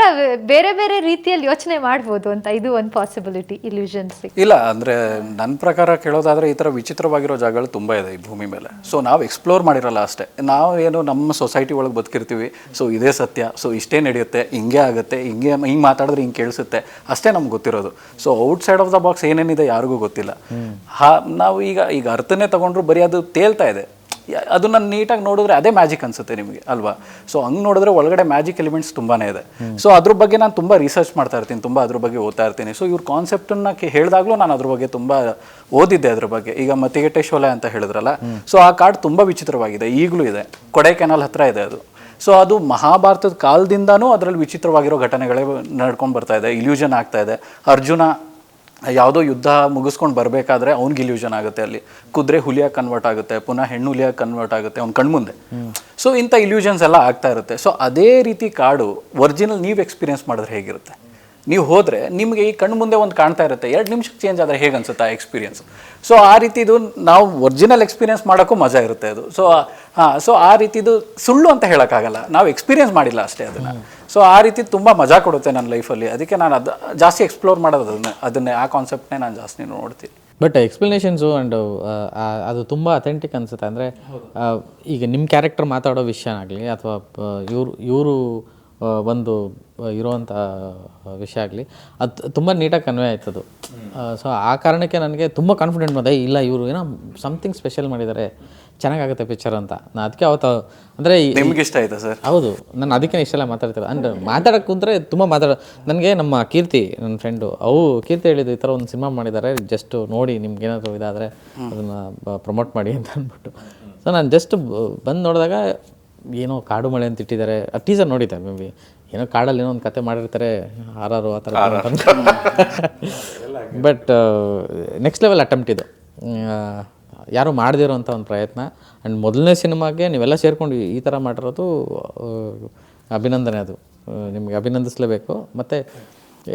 ಬೇರೆ ಬೇರೆ ರೀತಿಯಲ್ಲಿ ಯೋಚನೆ ಮಾಡ್ಬೋದು ಅಂತ, ಇದು ಒಂದು ಪಾಸಿಬಿಲಿಟಿ ಇಲ್ಯೂಷನ್ಸ್. ಇಲ್ಲ ಅಂದರೆ ನನ್ನ ಪ್ರಕಾರ ಕೇಳೋದಾದರೆ ಈ ಥರ ವಿಚಿತ್ರವಾಗಿರೋ ಜಾಗಗಳು ತುಂಬ ಇದೆ ಈ ಭೂಮಿ ಮೇಲೆ. ಸೊ ನಾವು ಎಕ್ಸ್ಪ್ಲೋರ್ ಮಾಡಿರಲ್ಲ ಅಷ್ಟೇ. ನಾವು ಏನು ನಮ್ಮ ಸೊಸೈಟಿ ಒಳಗೆ ಬದುಕಿರ್ತೀವಿ, ಸೊ ಇದೇ ಸತ್ಯ, ಸೊ ಇಷ್ಟೇ ನಡೆಯುತ್ತೆ, ಹಿಂಗೆ ಆಗುತ್ತೆ, ಹಿಂಗೆ ಮಾತಾಡಿದ್ರೆ ಹಿಂಗೆ ಕೇಳಿಸುತ್ತೆ, ಅಷ್ಟೇ ನಮ್ಗೆ ಗೊತ್ತಿರೋದು. So outside of the box ಏನೇನಿದೆ ಯಾರಿಗೂ ಗೊತ್ತಿಲ್ಲ. ನಾವು ಈಗ ಅರ್ಥನೇ ತಗೊಂಡ್ರು ಬರೀ ಅದು ತೇಲ್ತಾ ಇದೆ, ಅದನ್ನ ನೀಟಾಗಿ ನೋಡಿದ್ರೆ ಅದೇ ಮ್ಯಾಜಿಕ್ ಅನ್ಸುತ್ತೆ ನಿಮಗೆ ಅಲ್ವಾ. ಸೊ ಹಂಗೆ ನೋಡಿದ್ರೆ ಒಳಗಡೆ ಮ್ಯಾಜಿಕ್ ಎಲಿಮೆಂಟ್ಸ್ ತುಂಬಾ ಇದೆ. ಸೊ ಅದ್ರ ಬಗ್ಗೆ ನಾನು ತುಂಬ ರಿಸರ್ಚ್ ಮಾಡ್ತಾ ಇರ್ತೀನಿ, ತುಂಬ ಅದ್ರ ಬಗ್ಗೆ ಓದ್ತಾ ಇರ್ತೀನಿ. ಸೊ ಇವ್ರ ಕಾನ್ಸೆಪ್ಟನ್ನ ಹೇಳಿದಾಗಲೂ ನಾನು ಅದ್ರ ಬಗ್ಗೆ ತುಂಬ ಓದಿದ್ದೆ. ಅದ್ರ ಬಗ್ಗೆ ಈಗ ಮತ್ತಿಗೆಟ್ಟೆ ಶೋಲೆ ಅಂತ ಹೇಳಿದ್ರಲ್ಲ, ಸೊ ಆ ಕಾಡು ತುಂಬ ವಿಚಿತ್ರವಾಗಿದೆ, ಈಗಲೂ ಇದೆ, ಕೊಡೈಕೆನಾಲ್ ಹತ್ರ ಇದೆ ಅದು. ಸೊ ಅದು ಮಹಾಭಾರತದ ಕಾಲದಿಂದನೂ ಅದರಲ್ಲಿ ವಿಚಿತ್ರವಾಗಿರೋ ಘಟನೆಗಳೇ ನಡ್ಕೊಂಡು ಬರ್ತಾ ಇದೆ, ಇಲ್ಯೂಷನ್ ಆಗ್ತಾ ಇದೆ. ಅರ್ಜುನ ಯಾವುದೋ ಯುದ್ಧ ಮುಗಿಸ್ಕೊಂಡು ಬರಬೇಕಾದ್ರೆ ಅವ್ನಿಗೆ ಇಲ್ಯೂಷನ್ ಆಗುತ್ತೆ, ಅಲ್ಲಿ ಕುದುರೆ ಹುಲಿಯಾಗಿ ಕನ್ವರ್ಟ್ ಆಗುತ್ತೆ, ಪುನಃ ಹೆಣ್ಣು ಹುಲಿಯಾಗಿ ಕನ್ವರ್ಟ್ ಆಗುತ್ತೆ ಅವ್ನ ಕಣ್ಮುಂದೆ. ಸೊ ಇಂಥ ಇಲ್ಯೂಷನ್ಸ್ ಎಲ್ಲ ಆಗ್ತಾ ಇರುತ್ತೆ. ಸೊ ಅದೇ ರೀತಿ ಕಾಡು ಒರಿಜಿನಲ್ ನೀವು ಎಕ್ಸ್ಪೀರಿಯನ್ಸ್ ಮಾಡಿದ್ರೆ ಹೇಗಿರುತ್ತೆ, ನೀವು ಹೋದರೆ ನಿಮಗೆ ಈ ಕಣ್ಣು ಮುಂದೆ ಒಂದು ಕಾಣ್ತಾ ಇರುತ್ತೆ, 2 ನಿಮಿಷಕ್ಕೆ ಚೇಂಜ್ ಆದರೆ ಹೇಗೆ ಅನ್ಸುತ್ತೆ ಆ ಎಕ್ಸ್ಪೀರಿಯನ್ಸ್. ಸೊ ಆ ರೀತಿದು ನಾವು ಒರಿಜಿನಲ್ ಎಕ್ಸ್ಪೀರಿಯನ್ಸ್ ಮಾಡೋಕ್ಕೂ ಮಜಾ ಇರುತ್ತೆ ಅದು. ಸೊ ಆ ರೀತಿದು ಸುಳ್ಳು ಅಂತ ಹೇಳೋಕ್ಕಾಗಲ್ಲ, ನಾವು ಎಕ್ಸ್ಪೀರಿಯನ್ಸ್ ಮಾಡಿಲ್ಲ ಅಷ್ಟೇ ಅದನ್ನು. ಸೊ ಆ ರೀತಿ ತುಂಬ ಮಜಾ ಕೊಡುತ್ತೆ ನನ್ನ ಲೈಫಲ್ಲಿ, ಅದಕ್ಕೆ ನಾನು ಅದು ಜಾಸ್ತಿ ಎಕ್ಸ್ಪ್ಲೋರ್ ಮಾಡೋದು ಅದನ್ನೇ ಆ ಕಾನ್ಸೆಪ್ಟ್ನೇ ನಾನು ಜಾಸ್ತಿ ನೋಡ್ತೀನಿ. ಬಟ್ ಎಕ್ಸ್ಪ್ಲನೇಷನ್ಸು ಆ್ಯಂಡ್ ಅದು ತುಂಬ ಅಥೆಂಟಿಕ್ ಅನಿಸುತ್ತೆ. ಅಂದರೆ ಈಗ ನಿಮ್ಮ ಕ್ಯಾರೆಕ್ಟರ್ ಮಾತಾಡೋ ವಿಷಯನಾಗಲಿ ಅಥವಾ ಇವರು ಒಂದು ಇರುವಂಥ ವಿಷಯ ಆಗಲಿ, ಅದು ತುಂಬ ನೀಟಾಗಿ ಕನ್ವೆ ಆಯ್ತದು. ಸೊ ಆ ಕಾರಣಕ್ಕೆ ನನಗೆ ತುಂಬ ಕಾನ್ಫಿಡೆಂಟ್ ಬಂದೆ, ಇಲ್ಲ ಇವರು ಏನೋ ಸಮಥಿಂಗ್ ಸ್ಪೆಷಲ್ ಮಾಡಿದ್ದಾರೆ, ಚೆನ್ನಾಗಾಗುತ್ತೆ ಪಿಕ್ಚರ್ ಅಂತ. ನಾನು ಅದಕ್ಕೆ ಅವತ್ತು ಅಂದರೆ ನಿಮ್ಗೆ ಇಷ್ಟ ಆಯ್ತಾ ಸರ್? ಹೌದು, ನಾನು ಅದಕ್ಕೆ ಇಷ್ಟೆಲ್ಲ ಮಾತಾಡ್ತಾರೆ. ಅಂದರೆ ಮಾತಾಡೋಕ್ಕೆ ಕುಂತ್ರೆ ತುಂಬ ನನಗೆ ನಮ್ಮ ಕೀರ್ತಿ, ನನ್ನ ಫ್ರೆಂಡು, ಕೀರ್ತಿ ಹೇಳಿದ್ದು ಈ ಥರ ಒಂದು ಸಿನಿಮಾ ಮಾಡಿದ್ದಾರೆ, ಜಸ್ಟ್ ನೋಡಿ ನಿಮ್ಗೆ ಏನಾದರೂ ಇದಾದರೆ ಅದನ್ನು ಪ್ರಮೋಟ್ ಮಾಡಿ ಅಂತ ಅಂದ್ಬಿಟ್ಟು. ಸೊ ನಾನು ಜಸ್ಟ್ ಬಂದು ನೋಡಿದಾಗ ಏನೋ ಕಾಡು ಮಳೆ ಅಂತ ಇಟ್ಟಿದ್ದಾರೆ, ಟೀಸರ್ ನೋಡಿದ್ದೆ, ಮೇ ಬಿ ಏನೋ ಕಾಡಲ್ಲಿ ಏನೋ ಒಂದು ಕತೆ ಮಾಡಿರ್ತಾರೆ, ಆರಾರು ಆ ಥರ. ಬಟ್ ನೆಕ್ಸ್ಟ್ ಲೆವೆಲ್ ಅಟೆಂಪ್ಟ್ ಇದು, ಯಾರೂ ಮಾಡದಿರೋಂಥ ಒಂದು ಪ್ರಯತ್ನ. ಆ್ಯಂಡ್ ಮೊದಲನೇ ಸಿನಿಮಾಗೆ ನೀವೆಲ್ಲ ಸೇರ್ಕೊಂಡು ಈ ಥರ ಮಾಡಿರೋದು ಅಭಿನಂದನೆ, ಅದು ನಿಮಗೆ ಅಭಿನಂದಿಸಲೇಬೇಕು. ಮತ್ತು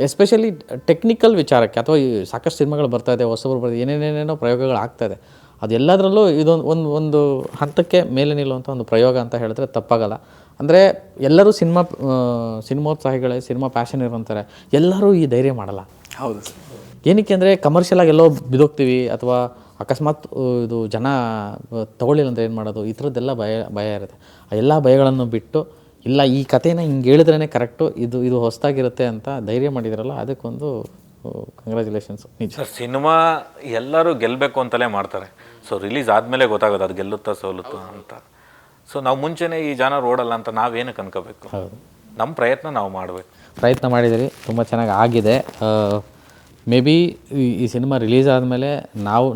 ಎಸ್ಪೆಷಲಿ ಟೆಕ್ನಿಕಲ್ ವಿಚಾರಕ್ಕೆ, ಅಥವಾ ಈ ಸಾಕಷ್ಟು ಸಿನಿಮಾಗಳು ಬರ್ತಾಯಿದೆ, ಹೊಸಬರು ಬರ್ತಾರೆ, ಏನೇನೇನೇನೋ ಪ್ರಯೋಗಗಳು ಆಗ್ತಾಯಿದೆ, ಅದೆಲ್ಲದರಲ್ಲೂ ಇದೊಂದು ಒಂದು ಹಂತಕ್ಕೆ ಮೇಲೆ ನಿಲ್ಲುವಂಥ ಒಂದು ಪ್ರಯೋಗ ಅಂತ ಹೇಳಿದ್ರೆ ತಪ್ಪಾಗಲ್ಲ. ಅಂದರೆ ಎಲ್ಲರೂ ಸಿನಿಮೋತ್ಸಾಹಿಗಳೇ, ಸಿನಿಮಾ ಪ್ಯಾಷನ್ ಇರೋಂತಾರೆ, ಎಲ್ಲರೂ ಈ ಧೈರ್ಯ ಮಾಡಲ್ಲ. ಹೌದು. ಏನಕ್ಕೆ ಅಂದರೆ ಕಮರ್ಷಿಯಲಾಗಿ ಎಲ್ಲೋ ಬಿದೋಗ್ತೀವಿ, ಅಥವಾ ಅಕಸ್ಮಾತ್ ಇದು ಜನ ತೊಗೊಳ್ಳಿಲ್ಲ ಅಂದರೆ ಏನು ಮಾಡೋದು, ಈ ಥರದ್ದೆಲ್ಲ ಭಯ ಇರುತ್ತೆ. ಆ ಎಲ್ಲ ಭಯಗಳನ್ನು ಬಿಟ್ಟು, ಇಲ್ಲ ಈ ಕಥೆನ ಹಿಂಗೆ ಹೇಳಿದ್ರೇ ಕರೆಕ್ಟು, ಇದು ಹೊಸದಾಗಿರುತ್ತೆ ಅಂತ ಧೈರ್ಯ ಮಾಡಿದ್ರಲ್ಲ, ಅದಕ್ಕೊಂದು ಕಂಗ್ರ್ಯಾಚುಲೇಷನ್ಸು. ನಿಜ ಸಿನಿಮಾ ಎಲ್ಲರೂ ಗೆಲ್ಲಬೇಕು ಅಂತಲೇ ಮಾಡ್ತಾರೆ. ಸೊ ರಿಲೀಸ್ ಆದಮೇಲೆ ಗೊತ್ತಾಗೋದು ಅದು ಗೆಲ್ಲುತ್ತಾ ಸೋಲುತ್ತಾ ಅಂತ. ಸೊ ನಾವು ಮುಂಚೆನೇ ಈ ಜನ ರೋಡಲ್ಲ ಅಂತ ನಾವೇನಕ್ಕೆ ಅನ್ಕೋಬೇಕು, ನಮ್ಮ ಪ್ರಯತ್ನ ನಾವು ಮಾಡಬೇಕು. ಪ್ರಯತ್ನ ಮಾಡಿದಿರಿ, ತುಂಬ ಚೆನ್ನಾಗಿ ಆಗಿದೆ. ಮೇ ಬಿ ಈ ಸಿನಿಮಾ ರಿಲೀಸ್ ಆದಮೇಲೆ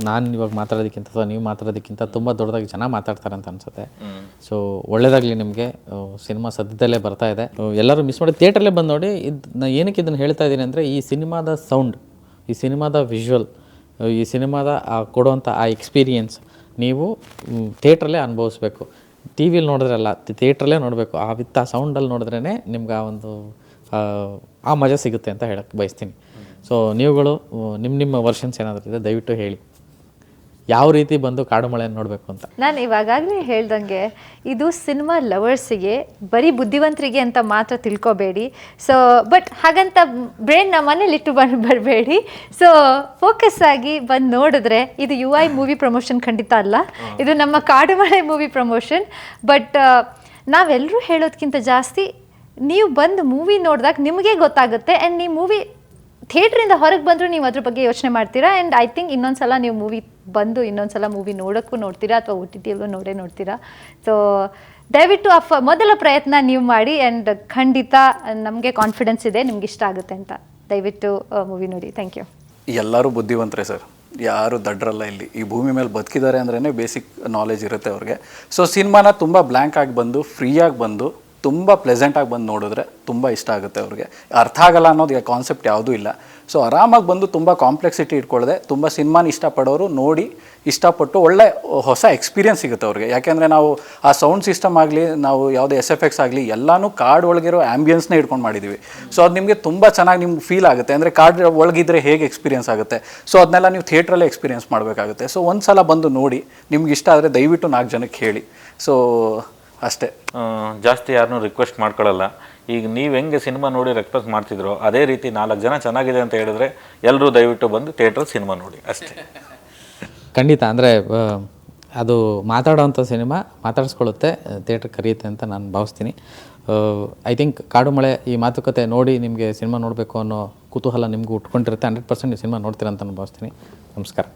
ನಾನು ಇವಾಗ ಮಾತಾಡೋದಕ್ಕಿಂತ ಅಥವಾ ನೀವು ಮಾತಾಡೋದಕ್ಕಿಂತ ತುಂಬ ದೊಡ್ಡದಾಗಿ ಜನ ಮಾತಾಡ್ತಾರೆ ಅಂತ ಅನಿಸುತ್ತೆ. ಸೊ ಒಳ್ಳೆಯದಾಗಲಿ ನಿಮಗೆ. ಸಿನಿಮಾ ಸದ್ಯದಲ್ಲೇ ಬರ್ತಾ ಇದೆ, ಎಲ್ಲರೂ ಮಿಸ್ ಮಾಡಿ ಥಿಯೇಟ್ರಲ್ಲೇ ಬಂದು ನೋಡಿ. ನಾನು ಏನಕ್ಕೆ ಇದನ್ನು ಹೇಳ್ತಾ ಇದ್ದೀನಿ ಅಂದರೆ, ಈ ಸಿನಿಮಾದ ಸೌಂಡ್, ಈ ಸಿನಿಮಾದ ವಿಜುವಲ್, ಈ ಸಿನಿಮಾದ ಕೊಡುವಂಥ ಆ ಎಕ್ಸ್ಪೀರಿಯೆನ್ಸ್ ನೀವು ಥಿಯೇಟ್ರಲ್ಲೇ ಅನುಭವಿಸ್ಬೇಕು. ಟಿ ವಿಲಿ ನೋಡಿದ್ರಲ್ಲ, ಥಿಯೇಟ್ರಲ್ಲೇ ನೋಡಬೇಕು. ವಿತ್ ಆ ಸೌಂಡಲ್ಲಿ ನೋಡಿದ್ರೇ ನಿಮ್ಗೆ ಆ ಒಂದು ಆ ಮಜಾ ಸಿಗುತ್ತೆ ಅಂತ ಹೇಳಕ್ಕೆ ಬಯಸ್ತೀನಿ. ಸೊ ನೀವುಗಳು ನಿಮ್ಮ ವರ್ಷನ್ಸ್ ಏನಾದರೂ ಇದೆ ದಯವಿಟ್ಟು ಹೇಳಿ, ಯಾವ ರೀತಿ ಬಂದು ಕಾಡು ಮಳೆಯನ್ನು ನೋಡಬೇಕು ಅಂತ. ನಾನು ಇವಾಗಲೇ ಹೇಳ್ದಂಗೆ, ಇದು ಸಿನಿಮಾ ಲವರ್ಸಿಗೆ, ಬರೀ ಬುದ್ಧಿವಂತರಿಗೆ ಅಂತ ಮಾತ್ರ ತಿಳ್ಕೊಬೇಡಿ. ಸೊ ಬಟ್ ಹಾಗಂತ ಬ್ರೈನ್ ನಮ್ಮ ಮನೇಲಿಟ್ಟು ಬರಬೇಡಿ. ಸೊ ಫೋಕಸ್ ಆಗಿ ಬಂದು ನೋಡಿದ್ರೆ, ಇದು UI ಮೂವಿ ಪ್ರಮೋಷನ್ ಖಂಡಿತ ಅಲ್ಲ, ಇದು ನಮ್ಮ ಕಾಡು ಮಳೆ ಮೂವಿ ಪ್ರಮೋಷನ್. ಬಟ್ ನಾವೆಲ್ಲರೂ ಹೇಳೋದಕ್ಕಿಂತ ಜಾಸ್ತಿ ನೀವು ಬಂದು ಮೂವಿ ನೋಡಿದಾಗ ನಿಮಗೆ ಗೊತ್ತಾಗುತ್ತೆ. ಆ್ಯಂಡ್ ನೀವು ಮೂವಿ ಥಿಯೇಟ್ರಿಂದ ಹೊರಗೆ ಬಂದರೂ ನೀವು ಅದ್ರ ಬಗ್ಗೆ ಯೋಚನೆ ಮಾಡ್ತೀರಾ. ಆ್ಯಂಡ್ ಐ ಥಿಂಕ್ ಇನ್ನೊಂದು ನೀವು ಮೂವಿ ಬಂದು ಇನ್ನೊಂದು ಮೂವಿ ನೋಡೋಕ್ಕೂ ನೋಡ್ತೀರಾ, ಅಥವಾ OTTಯಲ್ಲೂ ನೋಡ್ತೀರಾ. ಸೊ ದಯವಿಟ್ಟು ಮೊದಲ ಪ್ರಯತ್ನ ನೀವು ಮಾಡಿ. ಆ್ಯಂಡ್ ಖಂಡಿತ ನಮಗೆ ಕಾನ್ಫಿಡೆನ್ಸ್ ಇದೆ ನಿಮ್ಗೆ ಇಷ್ಟ ಆಗುತ್ತೆ ಅಂತ. ದಯವಿಟ್ಟು ಮೂವಿ ನೋಡಿ. Thank you. ಎಲ್ಲರೂ ಬುದ್ಧಿವಂತರೇ ಸರ್, ಯಾರು ದಡ್ರಲ್ಲ ಇಲ್ಲಿ. ಈ ಭೂಮಿ ಮೇಲೆ ಬದುಕಿದ್ದಾರೆ ಅಂದ್ರೇ ಬೇಸಿಕ್ ನಾಲೆಜ್ ಇರುತ್ತೆ ಅವ್ರಿಗೆ. ಸೊ ಸಿನಿಮಾನ ತುಂಬ ಬ್ಲ್ಯಾಂಕ್ ಆಗಿ ಬಂದು, ಫ್ರೀಯಾಗಿ ಬಂದು, ತುಂಬ ಪ್ಲೆಸೆಂಟಾಗಿ ಬಂದು ನೋಡಿದ್ರೆ ತುಂಬ ಇಷ್ಟ ಆಗುತ್ತೆ ಅವ್ರಿಗೆ. ಅರ್ಥ ಆಗಲ್ಲ ಅನ್ನೋದು ಕಾನ್ಸೆಪ್ಟ್ ಯಾವುದೂ ಇಲ್ಲ. ಸೊ ಆರಾಮಾಗಿ ಬಂದು ತುಂಬ ಕಾಂಪ್ಲೆಕ್ಸಿಟಿ ಇಟ್ಕೊಳ್ಳದೆ ತುಂಬ ಸಿನಿಮಾನ ಇಷ್ಟಪಡೋರು ನೋಡಿ ಇಷ್ಟಪಟ್ಟು ಒಳ್ಳೆ ಹೊಸ ಎಕ್ಸ್ಪೀರಿಯನ್ಸ್ ಸಿಗುತ್ತೆ ಅವ್ರಿಗೆ. ಯಾಕೆಂದರೆ ನಾವು ಆ ಸೌಂಡ್ ಸಿಸ್ಟಮ್ ಆಗಲಿ, ನಾವು ಯಾವುದೇ SFX ಆಗಲಿ ಎಲ್ಲನೂ ಕಾರ್ಡ್ ಒಳಗಿರೋ ಆ್ಯಂಬಿಯನ್ಸ್ನೇ ಇಟ್ಕೊಂಡು ಮಾಡಿದ್ದೀವಿ. ಸೊ ಅದು ನಿಮಗೆ ತುಂಬ ಚೆನ್ನಾಗಿ ನಿಮ್ಗೆ ಫೀಲ್ ಆಗುತ್ತೆ. ಅಂದರೆ ಕಾರ್ಡ್ ಒಳಗಿದ್ರೆ ಹೇಗೆ ಎಕ್ಸ್ಪೀರಿಯನ್ಸ್ ಆಗುತ್ತೆ, ಸೊ ಅದನ್ನೆಲ್ಲ ನೀವು ಥಿಯೇಟ್ರಲ್ಲೇ ಎಕ್ಸ್ಪೀರಿಯನ್ಸ್ ಮಾಡಬೇಕಾಗುತ್ತೆ. ಸೊ ಒಂದು ಸಲ ಬಂದು ನೋಡಿ, ನಿಮ್ಗೆ ಇಷ್ಟ ಆದರೆ ದಯವಿಟ್ಟು 4 ಜನಕ್ಕೆ ಹೇಳಿ. ಸೊ ಅಷ್ಟೇ. ಜಾಸ್ತಿ ಯಾರನ್ನೂ ರಿಕ್ವೆಸ್ಟ್ ಮಾಡ್ಕೊಳ್ಳಲ್ಲ. ಈಗ ನೀವು ಹೆಂಗೆ ಸಿನಿಮಾ ನೋಡಿ ರೆಕ್ವೆಸ್ಟ್ ಮಾಡ್ತಿದ್ರೋ ಅದೇ ರೀತಿ 4 ಜನ ಚೆನ್ನಾಗಿದೆ ಅಂತ ಹೇಳಿದ್ರೆ ಎಲ್ಲರೂ ದಯವಿಟ್ಟು ಬಂದು ಥಿಯೇಟ್ರಲ್ಲಿ ಸಿನಿಮಾ ನೋಡಿ ಅಷ್ಟೇ. ಖಂಡಿತ. ಅಂದರೆ ಅದು ಮಾತಾಡೋವಂಥ ಸಿನಿಮಾ ಮಾತಾಡಿಸ್ಕೊಳ್ಳುತ್ತೆ, ಥಿಯೇಟ್ರ್ ಕರೆಯುತ್ತೆ ಅಂತ ನಾನು ಭಾವಿಸ್ತೀನಿ. ಐ ಥಿಂಕ್ ಕಾಡು ಮಳೆ ಈ ಮಾತುಕತೆ ನೋಡಿ ನಿಮಗೆ ಸಿನಿಮಾ ನೋಡಬೇಕು ಅನ್ನೋ ಕುತೂಹಲ ನಿಮಗೂ ಉಟ್ಕೊಂಡಿರುತ್ತೆ. 100% ನೀವು ಸಿನಿಮಾ ನೋಡ್ತೀರ ಅಂತ ನಾನು ಭಾವಿಸ್ತೀನಿ. ನಮಸ್ಕಾರ.